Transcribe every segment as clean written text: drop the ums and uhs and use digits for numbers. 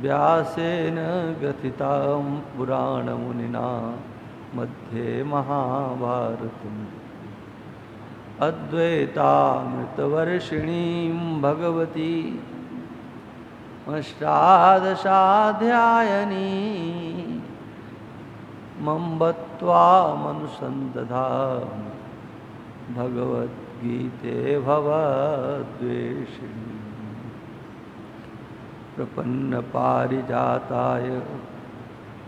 व्यासेन ग्रथितां पुराणमुनिना मध्ये महाभारतम् अद्वैतामृतवर्षिणीं भगवती अष्टादशाध्यायिनी मम्बत्वामनुसन्दधामि भगवद्गीते भवद्वेषिणी प्रपन्नपारिजाताय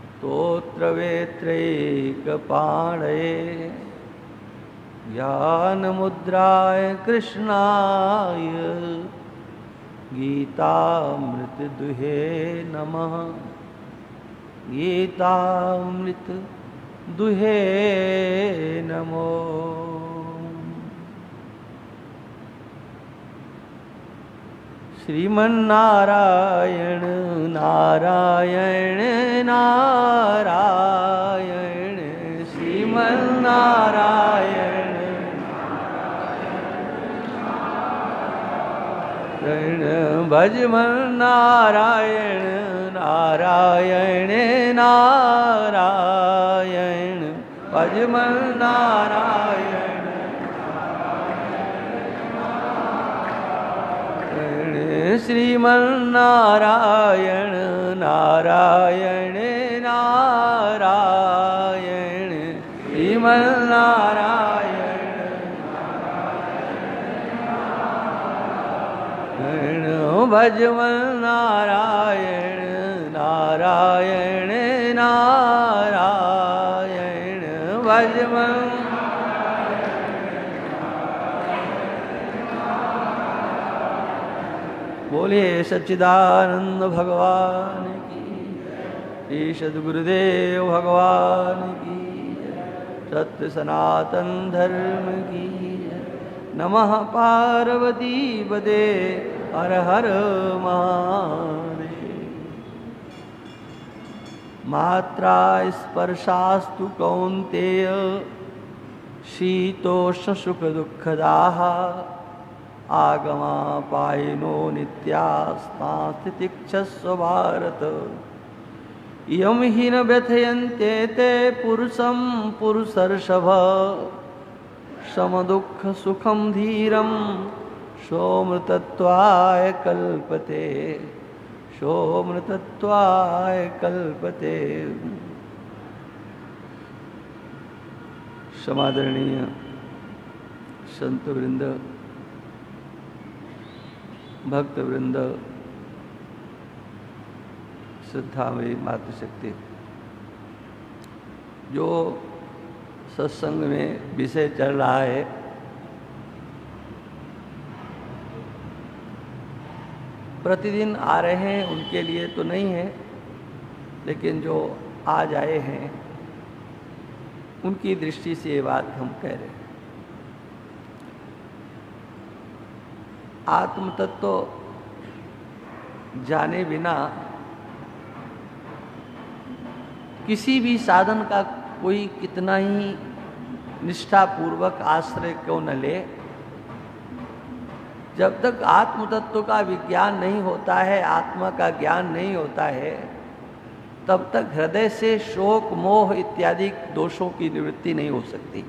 स्तोत्रवेत्रैकपाणये ज्ञानमुद्राय कृष्णाय गीतामृतदुहे नमः। गीतामृतदुहे नमो। श्रीमन्नारायण नारायण नारायण श्रीमन्नारायण भजमन नारायण नारायण नारायण भजमन नारायण श्रीमन्नारायण नारायण नारायण श्रीमन्नारायण भजमन नारायण नारायण नारायण भजमन। बोलिए सच्चिदानंद भगवान की, श्री सद्गुरुदेव भगवान की, सत्य सनातन धर्म की। नमः पार्वती पदे हर हर महादेव। मात्रा स्पर्शास्तु कौन्तेय शीतोष्ण सुख दुःखदाः आगमापायिनो नित्यास्तास्तितिक्षस्व भारत। इयं हि न व्यथयन्ते ते पुरुषं पुरुषर्षभ समदुःख सुखं धीरं सोमृतत्वाय कल्पते सोमृतत्वाय कल्पते। समादरणीय संत वृंद, भक्त वृंद, श्रद्धामयी मातृशक्ति, जो सत्संग में विषय चल रहा है प्रतिदिन आ रहे हैं उनके लिए तो नहीं है, लेकिन जो आज आए हैं उनकी दृष्टि से ये बात हम कह रहे हैं। आत्म तत्व जाने बिना किसी भी साधन का कोई कितना ही निष्ठापूर्वक आश्रय क्यों न ले, जब तक आत्म तत्व का विज्ञान नहीं होता है, आत्मा का ज्ञान नहीं होता है, तब तक हृदय से शोक मोह इत्यादि दोषों की निवृत्ति नहीं हो सकती।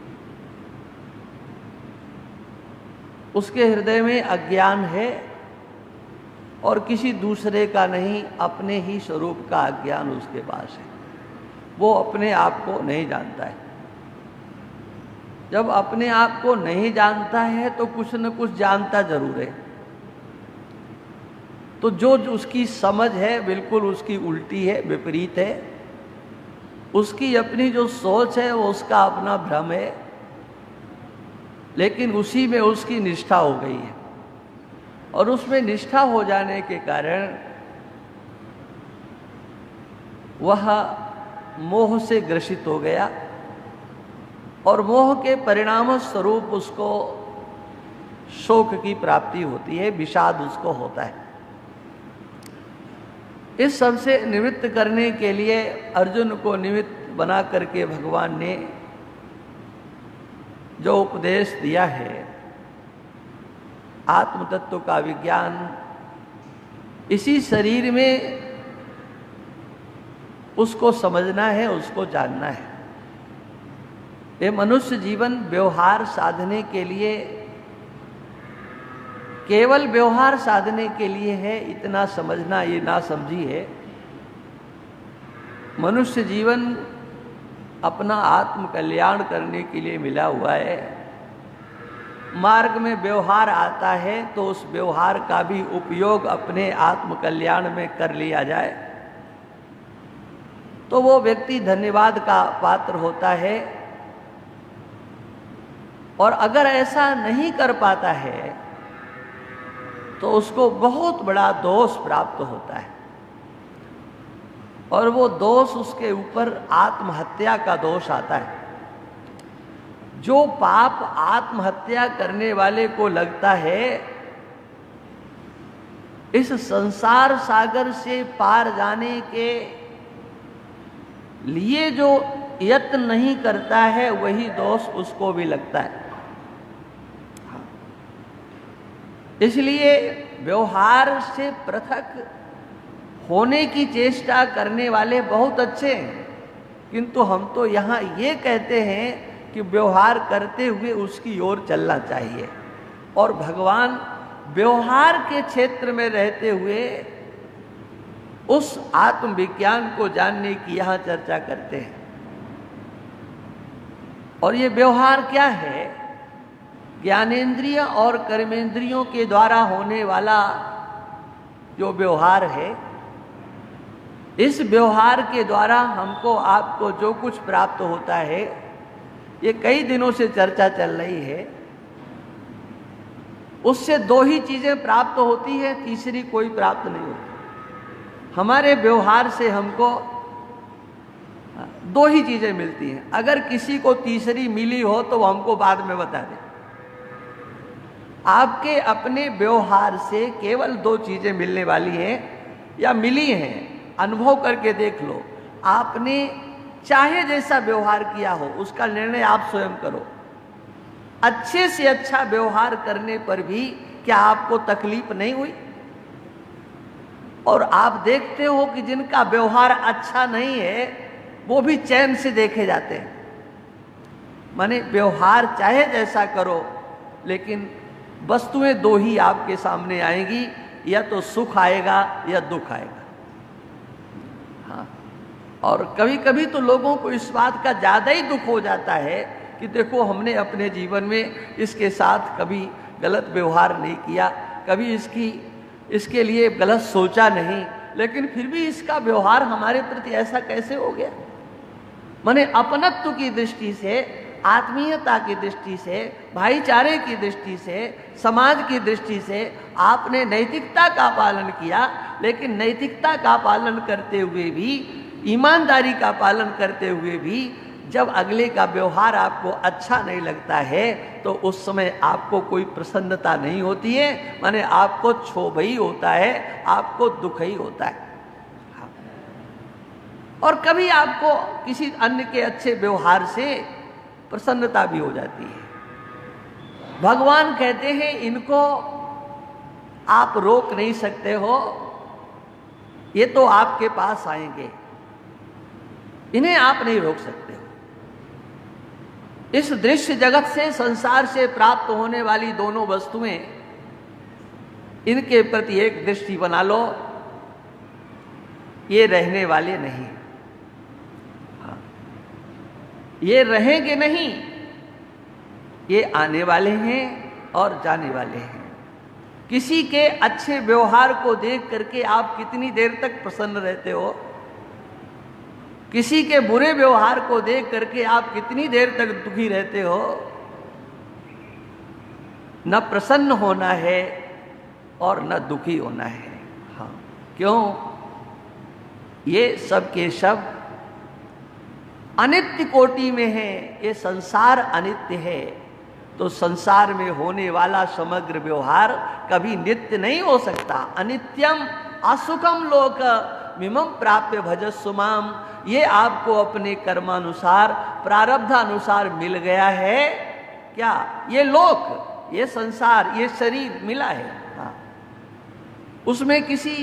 उसके हृदय में अज्ञान है और किसी दूसरे का नहीं, अपने ही स्वरूप का अज्ञान उसके पास है। वो अपने आप को नहीं जानता है। जब अपने आप को नहीं जानता है तो कुछ न कुछ जानता जरूर है। तो जो उसकी समझ है बिल्कुल उसकी उल्टी है, विपरीत है। उसकी अपनी जो सोच है वो उसका अपना भ्रम है, लेकिन उसी में उसकी निष्ठा हो गई है। और उसमें निष्ठा हो जाने के कारण वह मोह से ग्रसित हो गया और मोह के परिणाम स्वरूप उसको शोक की प्राप्ति होती है, विषाद उसको होता है। इस सब से निवृत्त करने के लिए अर्जुन को निमित्त बना करके भगवान ने जो उपदेश दिया है, आत्म तत्व का विज्ञान इसी शरीर में उसको समझना है, उसको जानना है। ये मनुष्य जीवन व्यवहार साधने के लिए, केवल व्यवहार साधने के लिए है, इतना समझना ये ना समझी है। मनुष्य जीवन अपना आत्म कल्याण करने के लिए मिला हुआ है। मार्ग में व्यवहार आता है तो उस व्यवहार का भी उपयोग अपने आत्म कल्याण में कर लिया जाए तो वो व्यक्ति धन्यवाद का पात्र होता है। और अगर ऐसा नहीं कर पाता है तो उसको बहुत बड़ा दोष प्राप्त होता है, और वो दोष उसके ऊपर आत्महत्या का दोष आता है। जो पाप आत्महत्या करने वाले को लगता है, इस संसार सागर से पार जाने के लिए जो यत्न नहीं करता है, वही दोष उसको भी लगता है। इसलिए व्यवहार से पृथक होने की चेष्टा करने वाले बहुत अच्छे हैं, किंतु हम तो यहाँ ये कहते हैं कि व्यवहार करते हुए उसकी ओर चलना चाहिए। और भगवान व्यवहार के क्षेत्र में रहते हुए उस आत्मविज्ञान को जानने की यहाँ चर्चा करते हैं। और ये व्यवहार क्या है? ज्ञानेंद्रिय और कर्मेंद्रियों के द्वारा होने वाला जो व्यवहार है, इस व्यवहार के द्वारा हमको आपको जो कुछ प्राप्त होता है, ये कई दिनों से चर्चा चल रही है, उससे दो ही चीजें प्राप्त होती है, तीसरी कोई प्राप्त नहीं होती। हमारे व्यवहार से हमको दो ही चीजें मिलती हैं। अगर किसी को तीसरी मिली हो तो वो हमको बाद में बता दें। आपके अपने व्यवहार से केवल दो चीजें मिलने वाली हैं या मिली हैं, अनुभव करके देख लो। आपने चाहे जैसा व्यवहार किया हो, उसका निर्णय आप स्वयं करो। अच्छे से अच्छा व्यवहार करने पर भी क्या आपको तकलीफ नहीं हुई? और आप देखते हो कि जिनका व्यवहार अच्छा नहीं है वो भी चैन से देखे जाते हैं। माने व्यवहार चाहे जैसा करो, लेकिन वस्तुएं दो ही आपके सामने आएंगी, या तो सुख आएगा या दुख आएगा। हाँ, और कभी कभी तो लोगों को इस बात का ज्यादा ही दुख हो जाता है कि देखो हमने अपने जीवन में इसके साथ कभी गलत व्यवहार नहीं किया, कभी इसके लिए गलत सोचा नहीं, लेकिन फिर भी इसका व्यवहार हमारे प्रति ऐसा कैसे हो गया। माने अपनत्व की दृष्टि से, आत्मीयता की दृष्टि से, भाईचारे की दृष्टि से, समाज की दृष्टि से आपने नैतिकता का पालन किया, लेकिन नैतिकता का पालन करते हुए भी, ईमानदारी का पालन करते हुए भी जब अगले का व्यवहार आपको अच्छा नहीं लगता है तो उस समय आपको कोई प्रसन्नता नहीं होती है। माने आपको क्षोभ ही होता है, आपको दुख ही होता है। और कभी आपको किसी अन्य के अच्छे व्यवहार से प्रसन्नता भी हो जाती है। भगवान कहते हैं इनको आप रोक नहीं सकते हो, ये तो आपके पास आएंगे, इन्हें आप नहीं रोक सकते हो। इस दृश्य जगत से, संसार से प्राप्त होने वाली दोनों वस्तुएं, इनके प्रति एक दृष्टि बना लो, ये रहने वाले नहीं। हाँ, ये रहेंगे नहीं, ये आने वाले हैं और जाने वाले हैं। किसी के अच्छे व्यवहार को देख करके आप कितनी देर तक प्रसन्न रहते हो? किसी के बुरे व्यवहार को देख करके आप कितनी देर तक दुखी रहते हो? न प्रसन्न होना है और न दुखी होना है। हाँ, क्यों? ये सब के सब अनित्य कोटि में है। ये संसार अनित्य है, तो संसार में होने वाला समग्र व्यवहार कभी नित्य नहीं हो सकता। अनित्यम असुखम लोक मिमम प्राप्य भजस्व माम। ये आपको अपने कर्मानुसार, प्रारब्धानुसार मिल गया है। क्या? ये लोक, ये संसार, ये शरीर मिला है। हाँ, उसमें किसी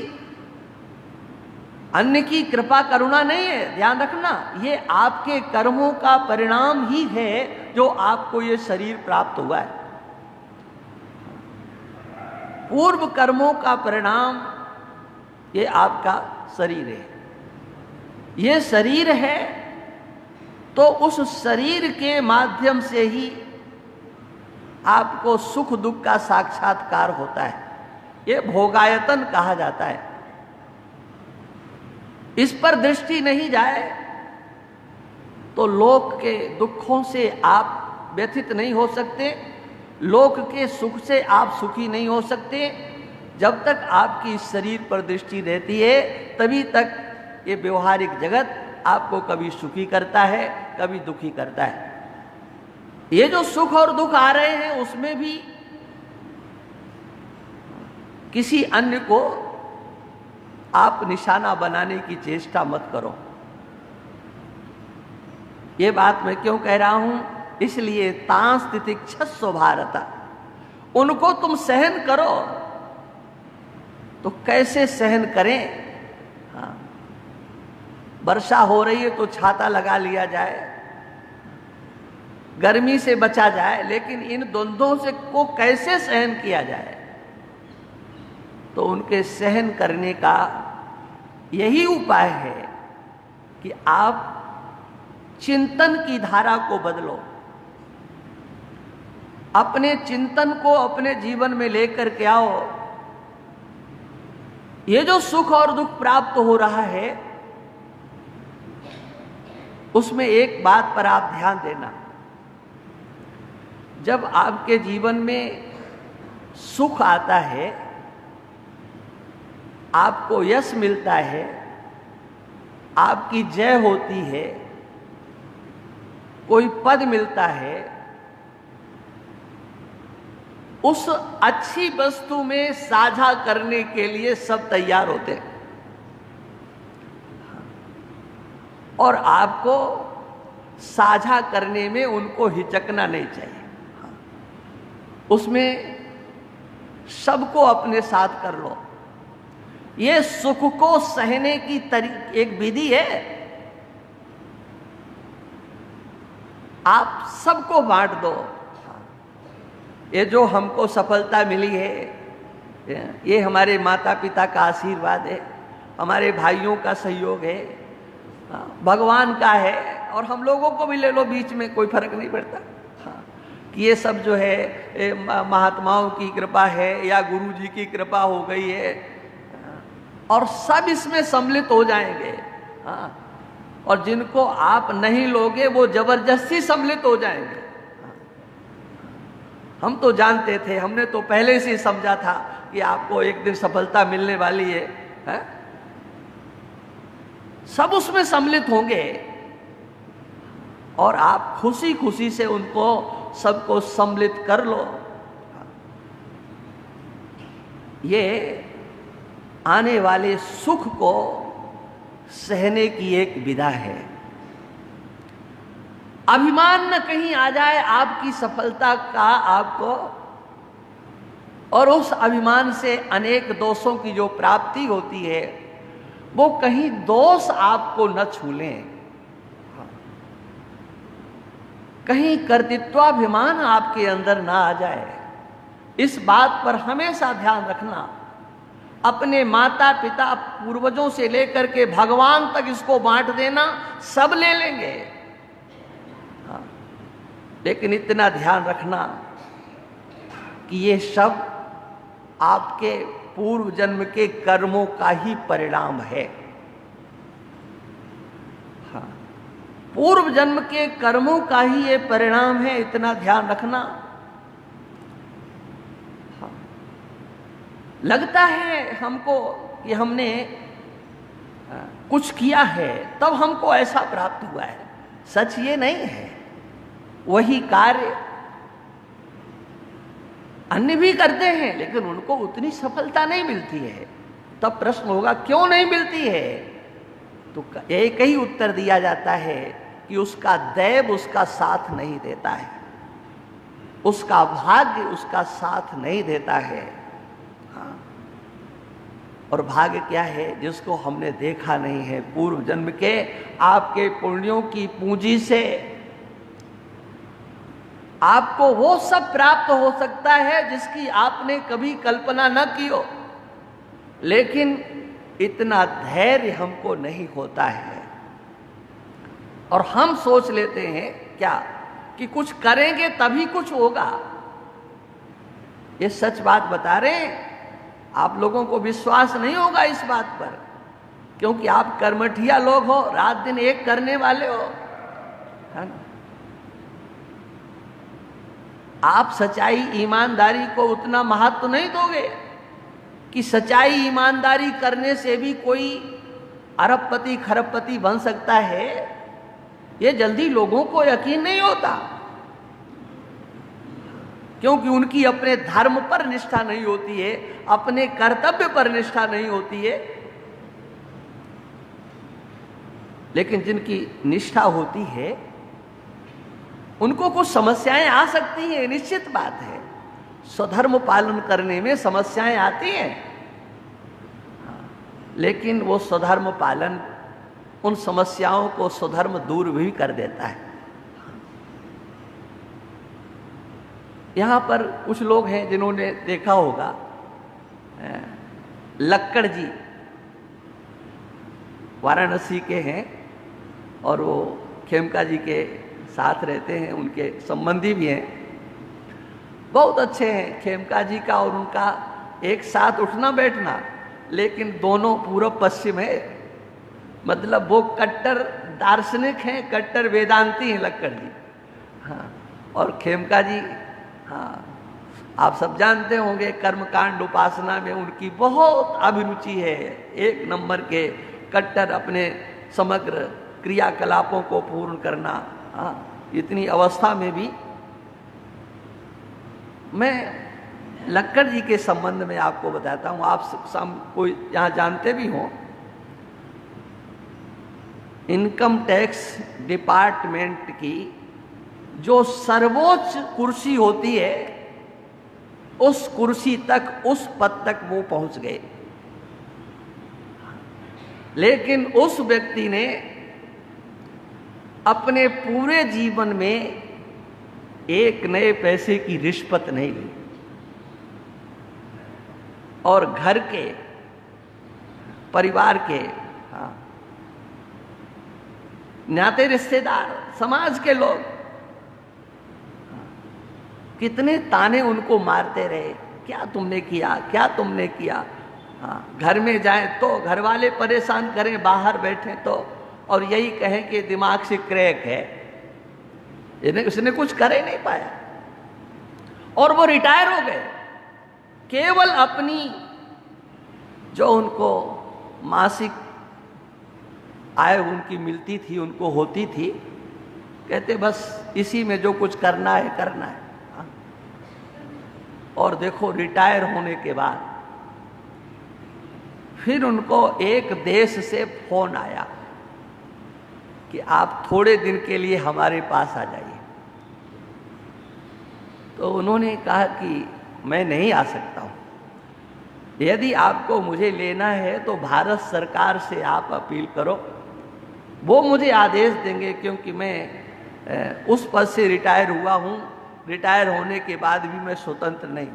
अन्य की कृपा करुणा नहीं है, ध्यान रखना। ये आपके कर्मों का परिणाम ही है जो आपको ये शरीर प्राप्त हुआ है। पूर्व कर्मों का परिणाम ये आपका शरीर है। ये शरीर है तो उस शरीर के माध्यम से ही आपको सुख दुख का साक्षात्कार होता है। ये भोगायतन कहा जाता है। इस पर दृष्टि नहीं जाए तो लोक के दुखों से आप व्यथित नहीं हो सकते, लोक के सुख से आप सुखी नहीं हो सकते। जब तक आपकी इस शरीर पर दृष्टि रहती है तभी तक ये व्यवहारिक जगत आपको कभी सुखी करता है, कभी दुखी करता है। ये जो सुख और दुख आ रहे हैं उसमें भी किसी अन्य को आप निशाना बनाने की चेष्टा मत करो। ये बात मैं क्यों कह रहा हूं? इसलिए तां तितिक्षस्व भारत, उनको तुम सहन करो। तो कैसे सहन करें? हाँ, वर्षा हो रही है तो छाता लगा लिया जाए, गर्मी से बचा जाए, लेकिन इन द्वंद्वों से को कैसे सहन किया जाए? तो उनके सहन करने का यही उपाय है कि आप चिंतन की धारा को बदलो, अपने चिंतन को अपने जीवन में लेकर के आओ। ये जो सुख और दुख प्राप्त हो रहा है उसमें एक बात पर आप ध्यान देना। जब आपके जीवन में सुख आता है, आपको यश मिलता है, आपकी जय होती है, कोई पद मिलता है, उस अच्छी वस्तु में साझा करने के लिए सब तैयार होते हैं और आपको साझा करने में उनको हिचकना नहीं चाहिए। उसमें सबको अपने साथ कर लो। ये सुख को सहने की एक विधि है। आप सबको बांट दो। ये जो हमको सफलता मिली है, ये हमारे माता पिता का आशीर्वाद है, हमारे भाइयों का सहयोग है, भगवान का है, और हम लोगों को भी ले लो, बीच में कोई फर्क नहीं पड़ता। कि ये सब जो है महात्माओं की कृपा है या गुरु जी की कृपा हो गई है, और सब इसमें सम्मिलित हो जाएंगे। हाँ, और जिनको आप नहीं लोगे वो जबरदस्ती सम्मिलित हो जाएंगे। हम तो जानते थे, हमने तो पहले से समझा था कि आपको एक दिन सफलता मिलने वाली है? सब उसमें सम्मिलित होंगे और आप खुशी खुशी से उनको सबको सम्मिलित कर लो। ये आने वाले सुख को सहने की एक विधा है। अभिमान न कहीं आ जाए आपकी सफलता का आपको, और उस अभिमान से अनेक दोषों की जो प्राप्ति होती है वो कहीं दोष आपको न छू लें, कहीं कर्तृत्वाभिमान आपके अंदर ना आ जाए। इस बात पर हमेशा ध्यान रखना। अपने माता पिता पूर्वजों से लेकर के भगवान तक इसको बांट देना, सब ले लेंगे। हाँ, लेकिन इतना ध्यान रखना कि ये सब आपके पूर्व जन्म के कर्मों का ही परिणाम है। हाँ, पूर्व जन्म के कर्मों का ही ये परिणाम है, इतना ध्यान रखना। हाँ, लगता है हमको कि हमने कुछ किया है तब हमको ऐसा प्राप्त हुआ है। सच ये नहीं है। वही कार्य अन्य भी करते हैं लेकिन उनको उतनी सफलता नहीं मिलती है। तब प्रश्न होगा क्यों नहीं मिलती है? तो एक ही उत्तर दिया जाता है कि उसका दैव उसका साथ नहीं देता है, उसका भाग्य उसका साथ नहीं देता है। हाँ, और भाग्य क्या है जिसको हमने देखा नहीं है। पूर्व जन्म के आपके पुण्यों की पूंजी से आपको वो सब प्राप्त हो सकता है जिसकी आपने कभी कल्पना न की हो, लेकिन इतना धैर्य हमको नहीं होता है और हम सोच लेते हैं क्या कि कुछ करेंगे तभी कुछ होगा। ये सच बात बता रहे हैं, आप लोगों को विश्वास नहीं होगा इस बात पर, क्योंकि आप कर्मठिया लोग हो, रात दिन एक करने वाले हो, है ना। आप सच्चाई ईमानदारी को उतना महत्व नहीं दोगे कि सच्चाई ईमानदारी करने से भी कोई अरबपति खरबपति बन सकता है। ये जल्दी लोगों को यकीन नहीं होता, क्योंकि उनकी अपने धर्म पर निष्ठा नहीं होती है, अपने कर्तव्य पर निष्ठा नहीं होती है। लेकिन जिनकी निष्ठा होती है उनको कुछ समस्याएं आ सकती हैं, निश्चित बात है। स्वधर्म पालन करने में समस्याएं आती हैं, लेकिन वो स्वधर्म पालन उन समस्याओं को स्वधर्म दूर भी कर देता है। यहां पर कुछ लोग हैं जिन्होंने देखा होगा, लक्कड़ जी वाराणसी के हैं और वो खेमका जी के साथ रहते हैं, उनके संबंधी भी हैं, बहुत अच्छे हैं। खेमका जी का और उनका एक साथ उठना बैठना, लेकिन दोनों पूर्व पश्चिम है, मतलब वो कट्टर दार्शनिक हैं, कट्टर वेदांती हैं लक्कड़ जी। हाँ, और खेमका जी, हाँ आप सब जानते होंगे, कर्मकांड उपासना में उनकी बहुत अभिरुचि है, एक नंबर के कट्टर, अपने समग्र क्रियाकलापों को पूर्ण करना। हाँ, इतनी अवस्था में भी मैं लक्कड़ जी के संबंध में आपको बताता हूं, आप सब कोई यहाँ जानते भी हो। इनकम टैक्स डिपार्टमेंट की जो सर्वोच्च कुर्सी होती है, उस कुर्सी तक, उस पद तक वो पहुंच गए। लेकिन उस व्यक्ति ने अपने पूरे जीवन में एक नए पैसे की रिश्वत नहीं ली, और घर के, परिवार के, हाँ, नाते रिश्तेदार, समाज के लोग कितने ताने उनको मारते रहे, क्या तुमने किया, क्या तुमने किया। हाँ, घर में जाएं तो घर वाले परेशान करें, बाहर बैठे तो, और यही कहें कि दिमाग से क्रैक है, उसने कुछ कर ही नहीं पाया। और वो रिटायर हो गए, केवल अपनी जो उनको मासिक आय उनकी मिलती थी, उनको होती थी, कहते बस इसी में जो कुछ करना है करना है। और देखो रिटायर होने के बाद फिर उनको एक देश से फोन आया कि आप थोड़े दिन के लिए हमारे पास आ जाइए। तो उन्होंने कहा कि मैं नहीं आ सकता हूं, यदि आपको मुझे लेना है तो भारत सरकार से आप अपील करो, वो मुझे आदेश देंगे, क्योंकि मैं उस पद से रिटायर हुआ हूं, रिटायर होने के बाद भी मैं स्वतंत्र नहीं,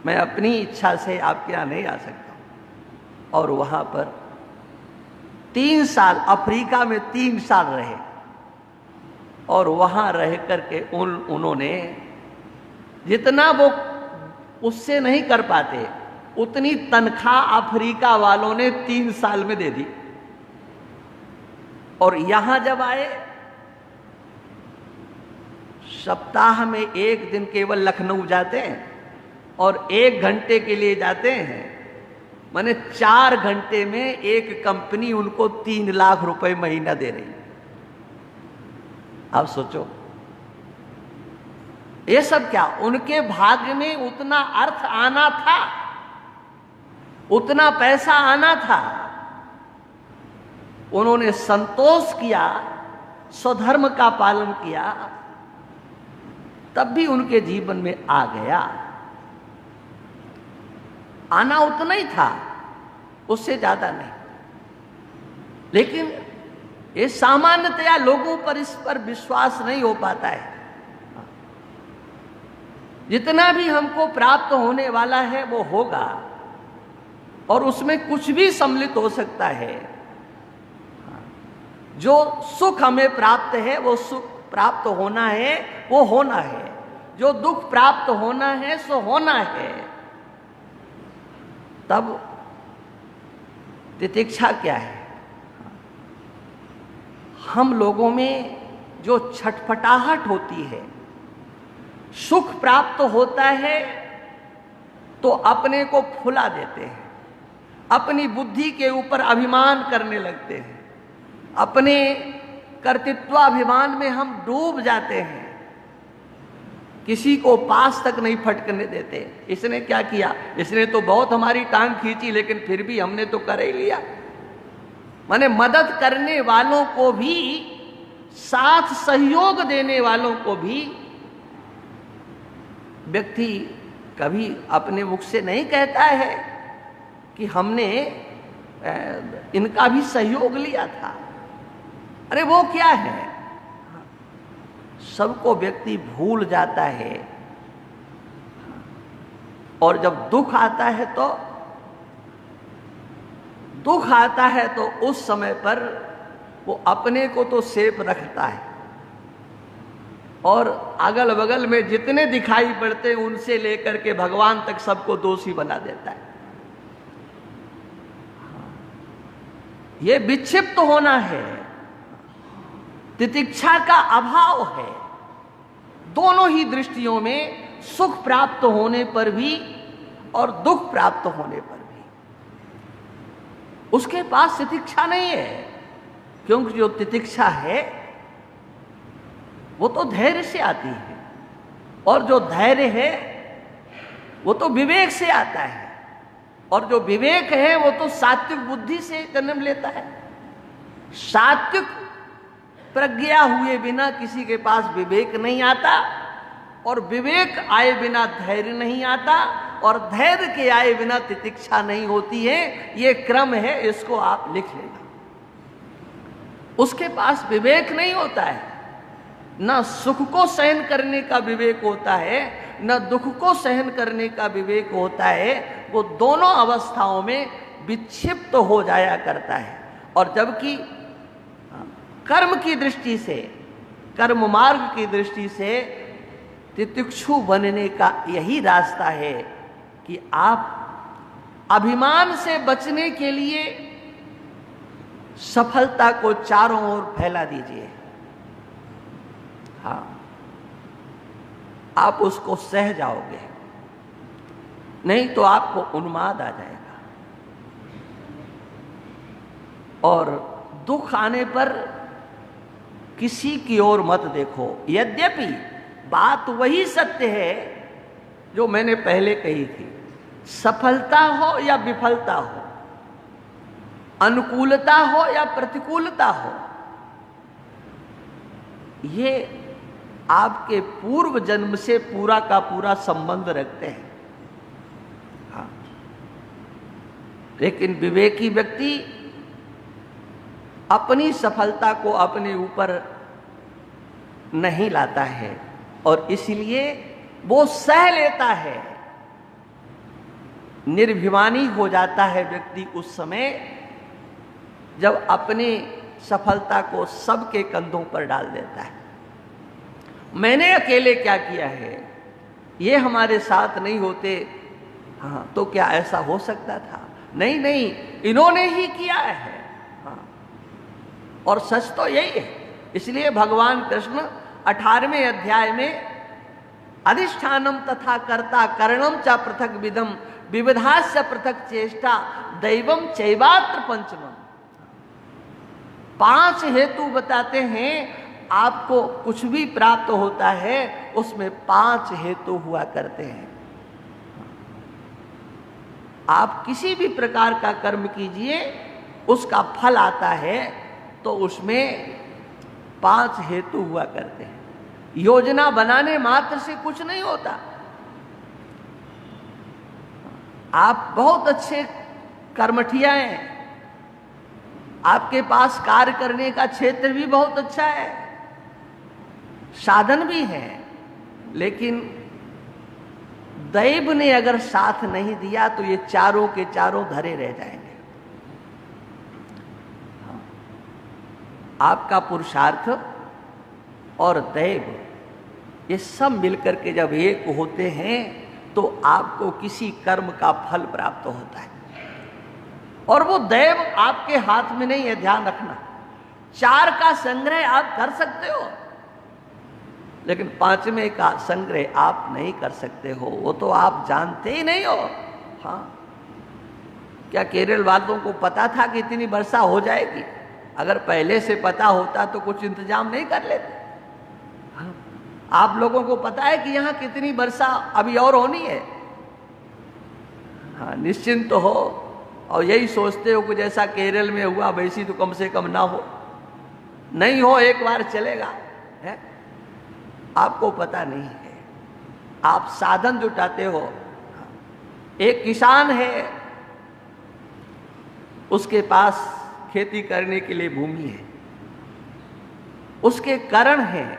मैं अपनी इच्छा से आपके यहाँ नहीं आ सकता। और वहाँ पर 3 साल, अफ्रीका में 3 साल रहे, और वहाँ रह करके उन्होंने जितना वो उससे नहीं कर पाते, उतनी तनख्वाह अफ्रीका वालों ने 3 साल में दे दी। और यहाँ जब आए, सप्ताह में 1 दिन केवल लखनऊ जाते हैं और 1 घंटे के लिए जाते हैं, माने 4 घंटे में एक कंपनी उनको 3 लाख रुपए महीना दे रही। आप सोचो, ये सब क्या, उनके भाग्य में उतना अर्थ आना था, उतना पैसा आना था, उन्होंने संतोष किया, स्वधर्म का पालन किया, तब भी उनके जीवन में आ गया। आना उतना ही था, उससे ज्यादा नहीं। लेकिन ये सामान्यतया लोगों पर इस पर विश्वास नहीं हो पाता है। जितना भी हमको प्राप्त होने वाला है वो होगा, और उसमें कुछ भी सम्मिलित हो सकता है। जो सुख हमें प्राप्त है वो सुख प्राप्त होना है, वो होना है। जो दुख प्राप्त होना है सो होना है। तब तितिक्षा क्या है? हम लोगों में जो छटपटाहट होती है, सुख प्राप्त होता है तो अपने को फुला देते हैं, अपनी बुद्धि के ऊपर अभिमान करने लगते हैं, अपने कर्तृत्वाभिमान में हम डूब जाते हैं, किसी को पास तक नहीं फटकने देते। इसने क्या किया, इसने तो बहुत हमारी टांग खींची, लेकिन फिर भी हमने तो कर ही लिया। माने मदद करने वालों को भी, साथ सहयोग देने वालों को भी व्यक्ति कभी अपने मुख से नहीं कहता है कि हमने इनका भी सहयोग लिया था। अरे वो क्या है, सबको व्यक्ति भूल जाता है। और जब दुख आता है तो उस समय पर वो अपने को तो सेफ रखता है, और अगल बगल में जितने दिखाई पड़ते हैं उनसे लेकर के भगवान तक सबको दोषी बना देता है। ये विक्षिप्त होना है, तितिक्षा का अभाव है। दोनों ही दृष्टियों में, सुख प्राप्त होने पर भी और दुख प्राप्त होने पर भी उसके पास तितिक्षा नहीं है। क्योंकि जो तितिक्षा है वो तो धैर्य से आती है, और जो धैर्य है वो तो विवेक से आता है, और जो विवेक है वो तो सात्विक बुद्धि से जन्म लेता है। सात्विक प्रज्ञा हुए बिना किसी के पास विवेक नहीं आता, और विवेक आए बिना धैर्य नहीं आता, और धैर्य के आए बिना तितिक्षा नहीं होती है। ये क्रम है, इसको आप लिख लेना। उसके पास विवेक नहीं होता है, न सुख को सहन करने का विवेक होता है, न दुख को सहन करने का विवेक होता है। वो दोनों अवस्थाओं में विक्षिप्त हो जाया करता है। और जबकि कर्म की दृष्टि से, कर्म मार्ग की दृष्टि से तितिक्षु बनने का यही रास्ता है कि आप अभिमान से बचने के लिए सफलता को चारों ओर फैला दीजिए। हाँ, आप उसको सह जाओगे, नहीं तो आपको उन्माद आ जाएगा। और दुख आने पर किसी की ओर मत देखो। यद्यपि बात वही सत्य है जो मैंने पहले कही थी, सफलता हो या विफलता हो, अनुकूलता हो या प्रतिकूलता हो, ये आपके पूर्व जन्म से पूरा का पूरा संबंध रखते हैं। हाँ। लेकिन विवेकी व्यक्ति अपनी सफलता को अपने ऊपर नहीं लाता है, और इसलिए वो सह लेता है। निर्भिमानी हो जाता है व्यक्ति उस समय जब अपनी सफलता को सबके कंधों पर डाल देता है। मैंने अकेले क्या किया है, ये हमारे साथ नहीं होते, हाँ, तो क्या ऐसा हो सकता था? नहीं नहीं, इन्होंने ही किया है। हाँ, और सच तो यही है। इसलिए भगवान कृष्ण 18वें अध्याय में अधिष्ठानम तथा कर्ता करणम च पृथक विधम विविधास्य पृथक चेष्टा दैवम चैवात्र पंचमम, 5 हेतु बताते हैं। आपको कुछ भी प्राप्त होता है उसमें 5 हेतु हुआ करते हैं। आप किसी भी प्रकार का कर्म कीजिए, उसका फल आता है तो उसमें 5 हेतु हुआ करते हैं। योजना बनाने मात्र से कुछ नहीं होता। आप बहुत अच्छे कर्मठिया हैं, आपके पास कार्य करने का क्षेत्र भी बहुत अच्छा है, साधन भी है, लेकिन दैव ने अगर साथ नहीं दिया तो ये चारों के चारों धरे रह जाएंगे। आपका पुरुषार्थ और दैव ये सब मिलकर के जब एक होते हैं तो आपको किसी कर्म का फल प्राप्त होता है। और वो दैव आपके हाथ में नहीं है, ध्यान रखना। 4 का संग्रह आप कर सकते हो, लेकिन 5वें का संग्रह आप नहीं कर सकते हो, वो तो आप जानते ही नहीं हो। हाँ, क्या केरल वालों को पता था कि इतनी वर्षा हो जाएगी? अगर पहले से पता होता तो कुछ इंतजाम नहीं कर लेते। हाँ, आप लोगों को पता है कि यहां कितनी वर्षा अभी और होनी है। हाँ, निश्चिंत तो हो और यही सोचते हो कि जैसा केरल में हुआ वैसी तो कम से कम ना हो। नहीं हो, एक बार चलेगा है, आपको पता नहीं है। आप साधन जुटाते हो। एक किसान है, उसके पास खेती करने के लिए भूमि है, उसके करण हैं,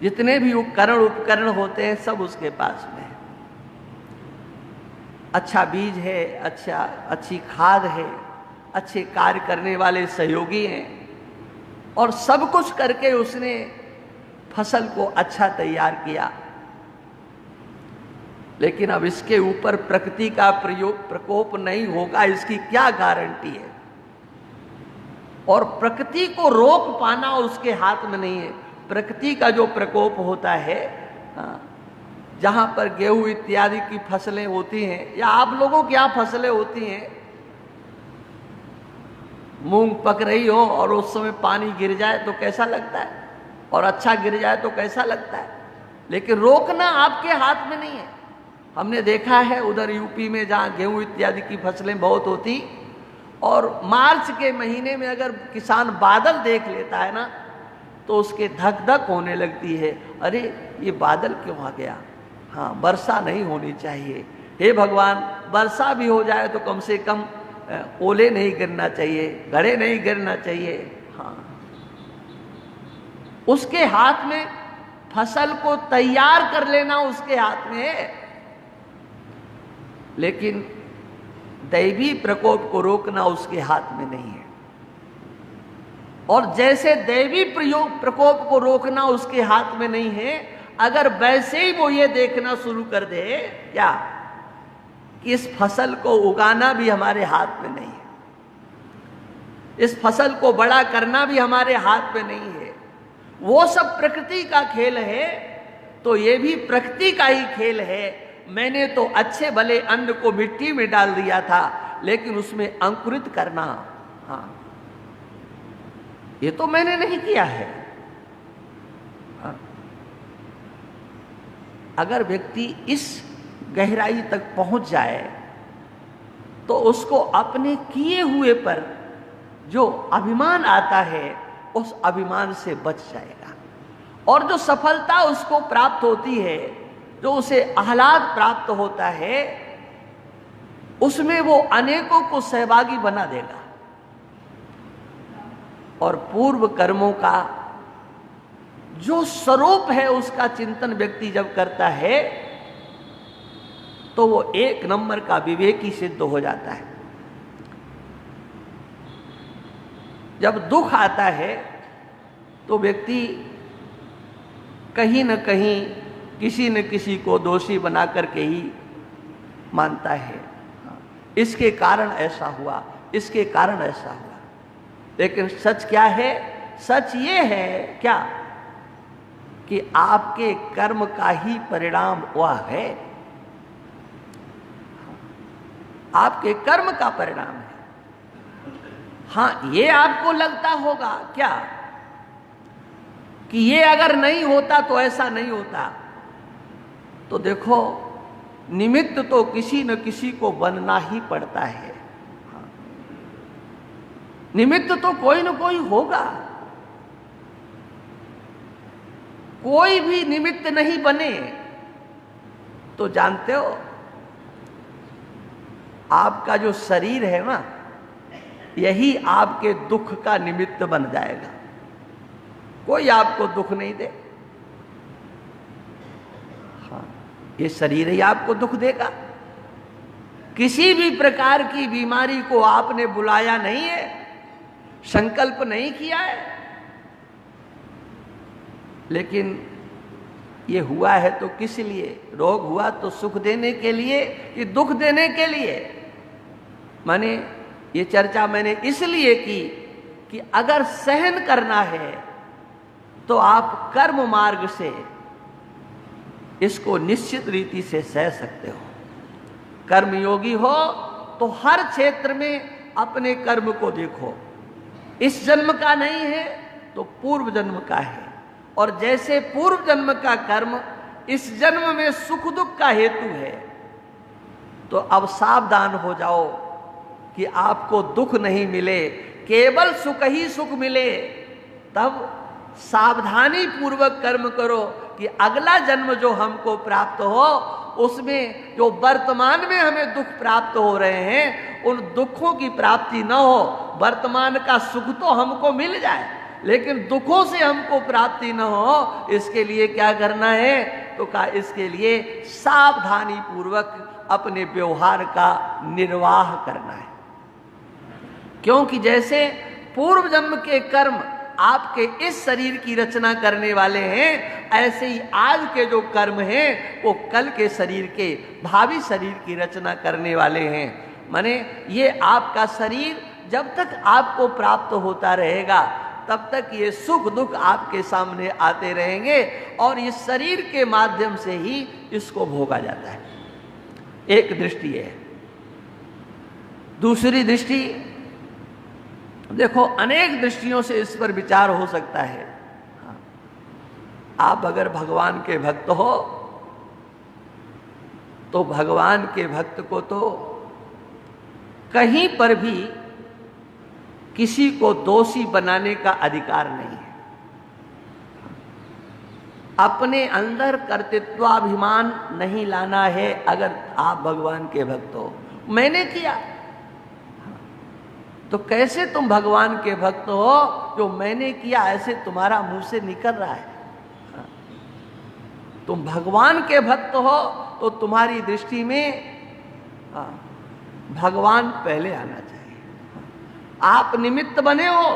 जितने भी उपकरण होते हैं सब उसके पास में है। अच्छा बीज है, अच्छी खाद है, अच्छे कार्य करने वाले सहयोगी हैं, और सब कुछ करके उसने फसल को अच्छा तैयार किया। लेकिन अब इसके ऊपर प्रकृति का प्रकोप नहीं होगा, इसकी क्या गारंटी है? और प्रकृति को रोक पाना उसके हाथ में नहीं है। प्रकृति का जो प्रकोप होता है, जहां पर गेहूं इत्यादि की फसलें होती हैं, या आप लोगों की यहाँ फसलें होती हैं, मूंग पक रही हो और उस समय पानी गिर जाए तो कैसा लगता है, और अच्छा गिर जाए तो कैसा लगता है। लेकिन रोकना आपके हाथ में नहीं है। हमने देखा है उधर यूपी में जहाँ गेहूं इत्यादि की फसलें बहुत होती, और मार्च के महीने में अगर किसान बादल देख लेता है ना, तो उसके धक धक होने लगती है। अरे ये बादल क्यों आ गया? हाँ, वर्षा नहीं होनी चाहिए। हे भगवान, वर्षा भी हो जाए तो कम से कम ओले नहीं गिरना चाहिए, घड़े नहीं गिरना चाहिए। हाँ, उसके हाथ में फसल को तैयार कर लेना उसके हाथ में है, लेकिन दैवी प्रकोप को रोकना उसके हाथ में नहीं है। और जैसे दैवी प्रकोप को रोकना उसके हाथ में नहीं है, अगर वैसे ही वो ये देखना शुरू कर दे क्या कि इस फसल को उगाना भी हमारे हाथ में नहीं है, इस फसल को बड़ा करना भी हमारे हाथ में नहीं है, वो सब प्रकृति का खेल है, तो ये भी प्रकृति का ही खेल है। मैंने तो अच्छे भले अन्न को मिट्टी में डाल दिया था, लेकिन उसमें अंकुरित करना, हाँ, ये तो मैंने नहीं किया है। हाँ, अगर व्यक्ति इस गहराई तक पहुंच जाए तो उसको अपने किए हुए पर जो अभिमान आता है उस अभिमान से बच जाएगा, और जो सफलता उसको प्राप्त होती है, जो उसे आह्लाद प्राप्त होता है, उसमें वो अनेकों को सहभागी बना देगा। और पूर्व कर्मों का जो स्वरूप है उसका चिंतन व्यक्ति जब करता है तो वो 1 नंबर का विवेकी सिद्ध हो जाता है। जब दुख आता है तो व्यक्ति कहीं न कहीं किसी न किसी को दोषी बना करके ही मानता है, इसके कारण ऐसा हुआ, इसके कारण ऐसा हुआ। लेकिन सच क्या है? सच ये है क्या कि आपके कर्म का ही परिणाम वह है, आपके कर्म का परिणाम है। हाँ, ये आपको लगता होगा क्या कि ये अगर नहीं होता तो ऐसा नहीं होता, तो देखो निमित्त तो किसी न किसी को बनना ही पड़ता है। निमित्त तो कोई न कोई होगा, कोई भी निमित्त नहीं बने तो जानते हो आपका जो शरीर है ना, यही आपके दुख का निमित्त बन जाएगा। कोई आपको दुख नहीं दे, हाँ, ये शरीर ही आपको दुख देगा। किसी भी प्रकार की बीमारी को आपने बुलाया नहीं है, संकल्प नहीं किया है, लेकिन ये हुआ है तो किस लिए? रोग हुआ तो सुख देने के लिए कि दुख देने के लिए? माने ये चर्चा मैंने इसलिए की कि अगर सहन करना है तो आप कर्म मार्ग से इसको निश्चित रीति से सह सकते हो। कर्मयोगी हो तो हर क्षेत्र में अपने कर्म को देखो, इस जन्म का नहीं है तो पूर्व जन्म का है, और जैसे पूर्व जन्म का कर्म इस जन्म में सुख दुख का हेतु है, तो अब सावधान हो जाओ कि आपको दुख नहीं मिले, केवल सुख ही सुख मिले। तब सावधानी पूर्वक कर्म करो कि अगला जन्म जो हमको प्राप्त हो, उसमें जो वर्तमान में हमें दुख प्राप्त हो रहे हैं, उन दुखों की प्राप्ति न हो। वर्तमान का सुख तो हमको मिल जाए, लेकिन दुखों से हमको प्राप्ति न हो, इसके लिए क्या करना है? तो कहा इसके लिए सावधानी पूर्वक अपने व्यवहार का निर्वाह करना है। क्योंकि जैसे पूर्व जन्म के कर्म आपके इस शरीर की रचना करने वाले हैं, ऐसे ही आज के जो कर्म हैं वो कल के शरीर के, भावी शरीर की रचना करने वाले हैं। माने ये आपका शरीर जब तक आपको प्राप्त होता रहेगा, तब तक ये सुख दुख आपके सामने आते रहेंगे, और इस शरीर के माध्यम से ही इसको भोगा जाता है। एक दृष्टि है। दूसरी दृष्टि देखो, अनेक दृष्टियों से इस पर विचार हो सकता है। आप अगर भगवान के भक्त हो तो भगवान के भक्त को तो कहीं पर भी किसी को दोषी बनाने का अधिकार नहीं है। अपने अंदर कर्तृत्वाभिमान नहीं लाना है। अगर आप भगवान के भक्त हो, मैंने किया, तो कैसे तुम भगवान के भक्त हो जो मैंने किया ऐसे तुम्हारा मुंह से निकल रहा है? तुम भगवान के भक्त हो तो तुम्हारी दृष्टि में भगवान पहले आना चाहिए। आप निमित्त बने हो,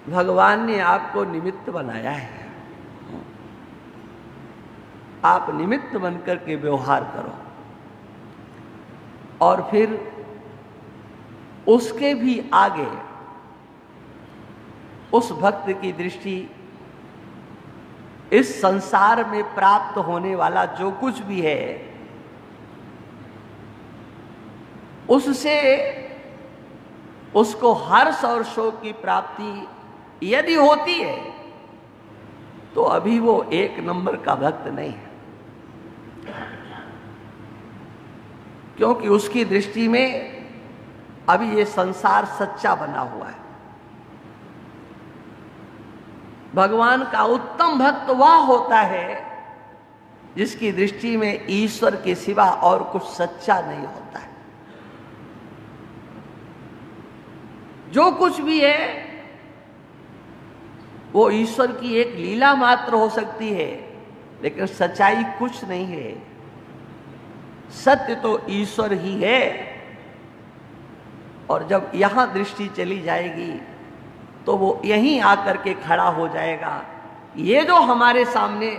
भगवान ने आपको निमित्त बनाया है। आप निमित्त बनकर के व्यवहार करो, और फिर उसके भी आगे उस भक्त की दृष्टि इस संसार में प्राप्त होने वाला जो कुछ भी है, उससे उसको हर्ष और शोक की प्राप्ति यदि होती है तो अभी वो एक नंबर का भक्त नहीं है। क्योंकि उसकी दृष्टि में अभी ये संसार सच्चा बना हुआ है। भगवान का उत्तम भक्त वह होता है जिसकी दृष्टि में ईश्वर के सिवा और कुछ सच्चा नहीं होता है। जो कुछ भी है वो ईश्वर की एक लीला मात्र हो सकती है, लेकिन सच्चाई कुछ नहीं है। सत्य तो ईश्वर ही है। और जब यहां दृष्टि चली जाएगी तो वो यहीं आकर के खड़ा हो जाएगा। ये जो हमारे सामने